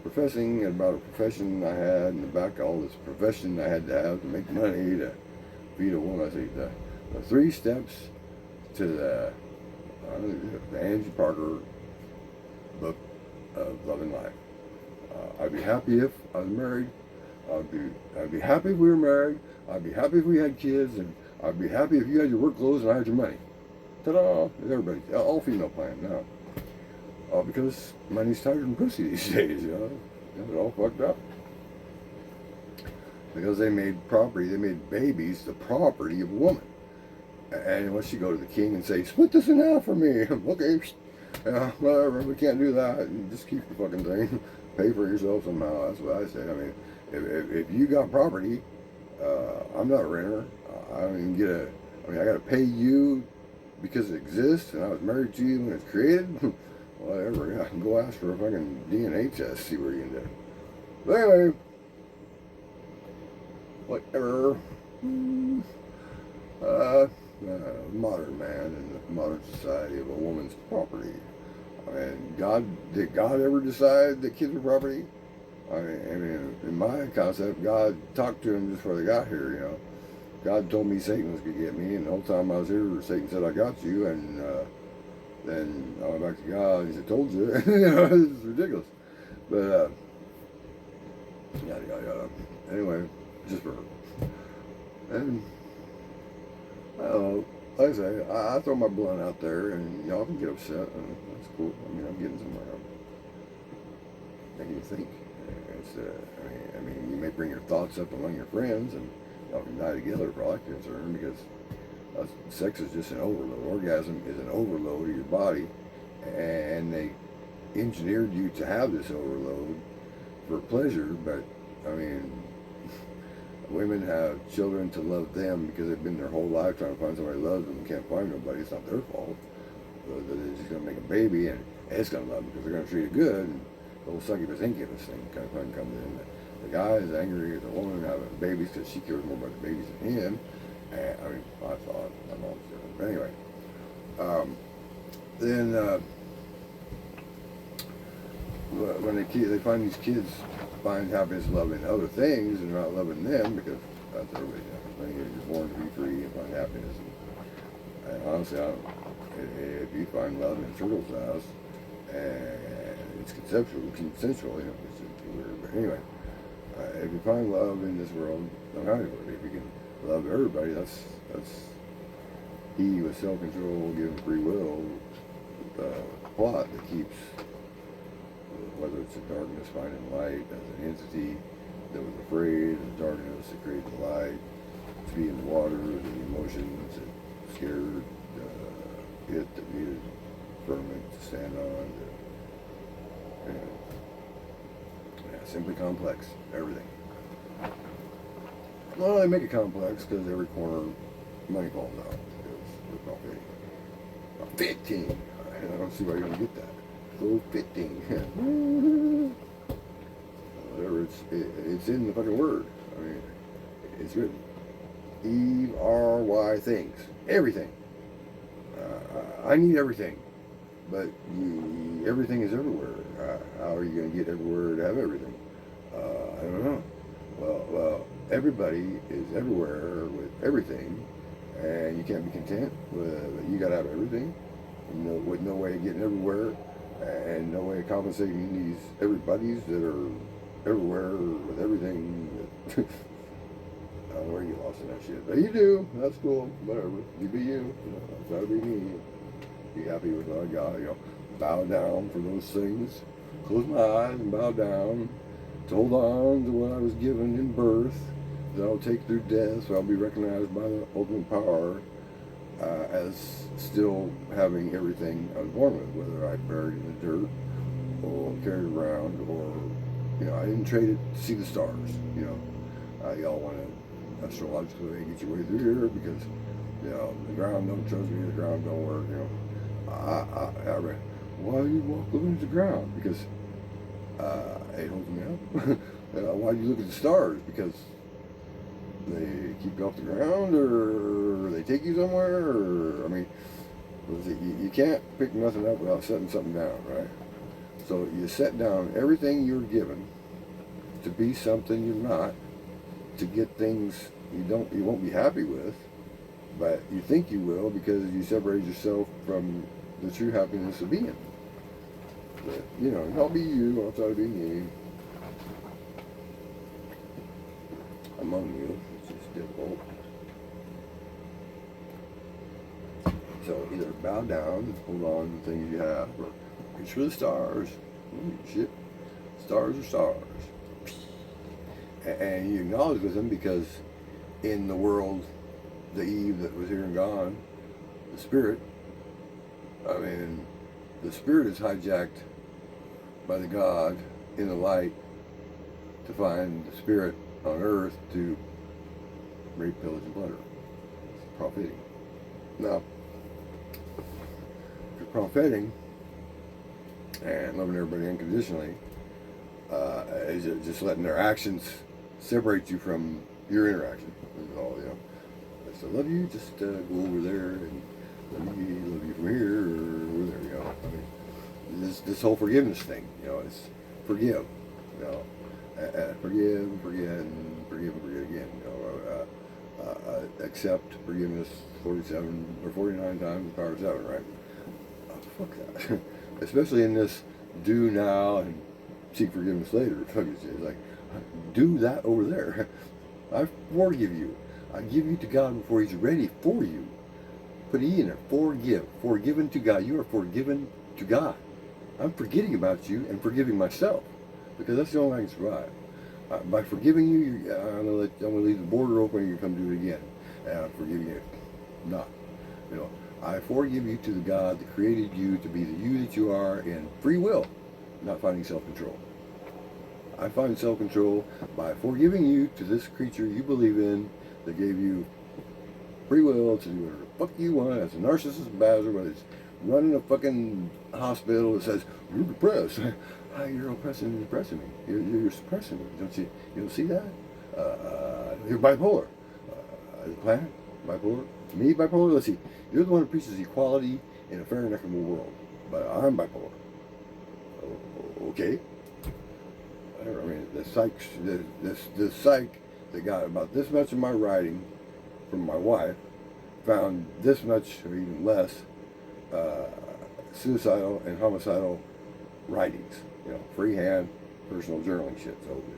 professing about a profession I had in the back. All this profession I had to have to make money to feed a woman. I say the 3 steps to the Angie Parker book of Love and Life. I'd be happy if I was married. I'd be happy if we were married. I'd be happy if we had kids, and I'd be happy if you had your work clothes and I had your money. Ta-da! Everybody, all female plan now. Because money's tighter than pussy these days, you know. They're all fucked up. Because they made babies the property of a woman. And once you go to the king and say, split this in half for me, okay, whatever, we can't do that. And just keep the fucking thing. Pay for yourself somehow. That's what I say. I mean, if you got property, I'm not a renter. I don't even get I got to pay you because it exists, and I was married to you when it's created. Whatever, yeah, I can go ask for a fucking DNA test, see what you can do. But anyway, whatever. Modern man in the modern society of a woman's property. I mean, did God ever decide that kids were property? I mean, in my concept, God talked to him just before they got here, you know. God told me Satan was going to get me, and the whole time I was here, Satan said, I got you, and then I went back to God, and he said, told you. You know, it's ridiculous. But, yada, yada, yada. Anyway, just for her. And, I don't know, like I say, I throw my blunt out there, and y'all can get upset, and that's cool. I mean, I'm getting somewhere. Making you think. It's, I mean, you may bring your thoughts up among your friends, and y'all can die together for all I'm concerned, because sex is just an overload. Orgasm is an overload of your body, and they engineered you to have this overload for pleasure. But I mean, women have children to love them because they've been their whole life trying to find somebody who loves them and can't find nobody. It's not their fault. They're just gonna make a baby, and it's gonna love them because they're gonna treat it good. And the whole succubus incubus thing kind of comes in. The guy is angry at the woman having babies because she cares more about the babies than him. And, I mean, I thought my mom's different. But anyway, then when they find these kids find happiness loving other things and not loving them, because that's everybody does. When you're born to be free and find happiness. And honestly, if you find love in a turtle's house and it's consensual, you know, it's weird. But anyway, if you find love in this world, no matter what, if you can love everybody, that's he with self-control, given free will, plot that keeps whether it's the darkness finding light as an entity that was afraid of the darkness that created the light, to be in the water, the emotions that scared it, that needed firmament to stand on. Yeah, simply complex, everything. Well, they make it complex because every corner money falls out. It's about 15. I don't see why you're going to get that. Go 15. Whatever, it's in the fucking word. I mean, it's written. Eve, R-Y things. Everything. I need everything. But everything is everywhere. How are you going to get everywhere to have everything? I don't know. Well, everybody is everywhere with everything, and you can't be content with, you got to have everything, with no way of getting everywhere, and no way of compensating these everybody's that are everywhere with everything. I don't know where you lost in that shit, but you do. That's cool. Whatever. You be you. That'll be me. Be happy with what I got. Bow down for those things. Close my eyes and bow down. To hold on to what I was given in birth, that I'll take through death, so I'll be recognized by the ultimate power as still having everything I was born with, whether I buried in the dirt or carried around, or I didn't trade it to see the stars. Y'all want to astrologically get your way through here because the ground don't trust me, the ground don't work. I read, why you walk looking at the ground? Because it holds me up. Why do you look at the stars? Because they keep you off the ground, or they take you somewhere, or, I mean, you can't pick nothing up without setting something down, right? So you set down everything you're given to be something you're not, to get things you won't be happy with, but you think you will because you separate yourself from the true happiness of being. But, don't be you, I'll try to be me. Among you, it's just difficult. So either bow down, hold on to the things you have, or reach for the stars. Shit. Stars are stars. And you acknowledge with them because in the world, the Eve that was here and gone, the spirit, the spirit is hijacked by the God in the light to find the spirit on earth to rape, pillage, and plunder. Profiting. Now, if you're profiting and loving everybody unconditionally, just letting their actions separate you from your interaction. I still love you, just go over there and love you from here or over there. This whole forgiveness thing, it's forgive, forgive, forget, and forgive again. Accept forgiveness 47 or 49 times the power of 7, right? Oh, fuck that. Especially in this do now and seek forgiveness later. It's like, do that over there. I forgive you. I give you to God before He's ready for you. Put E in there. Forgive. Forgiven to God. You are forgiven to God. I'm forgetting about you and forgiving myself because that's the only way I can survive. By forgiving you, I'm going to leave the border open and you come do it again. And I'm forgiving you. Not. I forgive you to the God that created you to be the you that you are in free will, not finding self-control. I find self-control by forgiving you to this creature you believe in that gave you free will to do whatever the fuck you want as a narcissist bastard, whether it's running a fucking hospital that says, you're depressed. You're oppressing and depressing me. You're suppressing me. You don't see that? You're bipolar. The planet, bipolar. Me, bipolar? Let's see. You're the one who preaches equality in a fair and equitable world. But I'm bipolar. Okay. The psych that got about this much of my writing from my wife found this much or even less suicidal and homicidal writings, freehand, personal journaling shit. So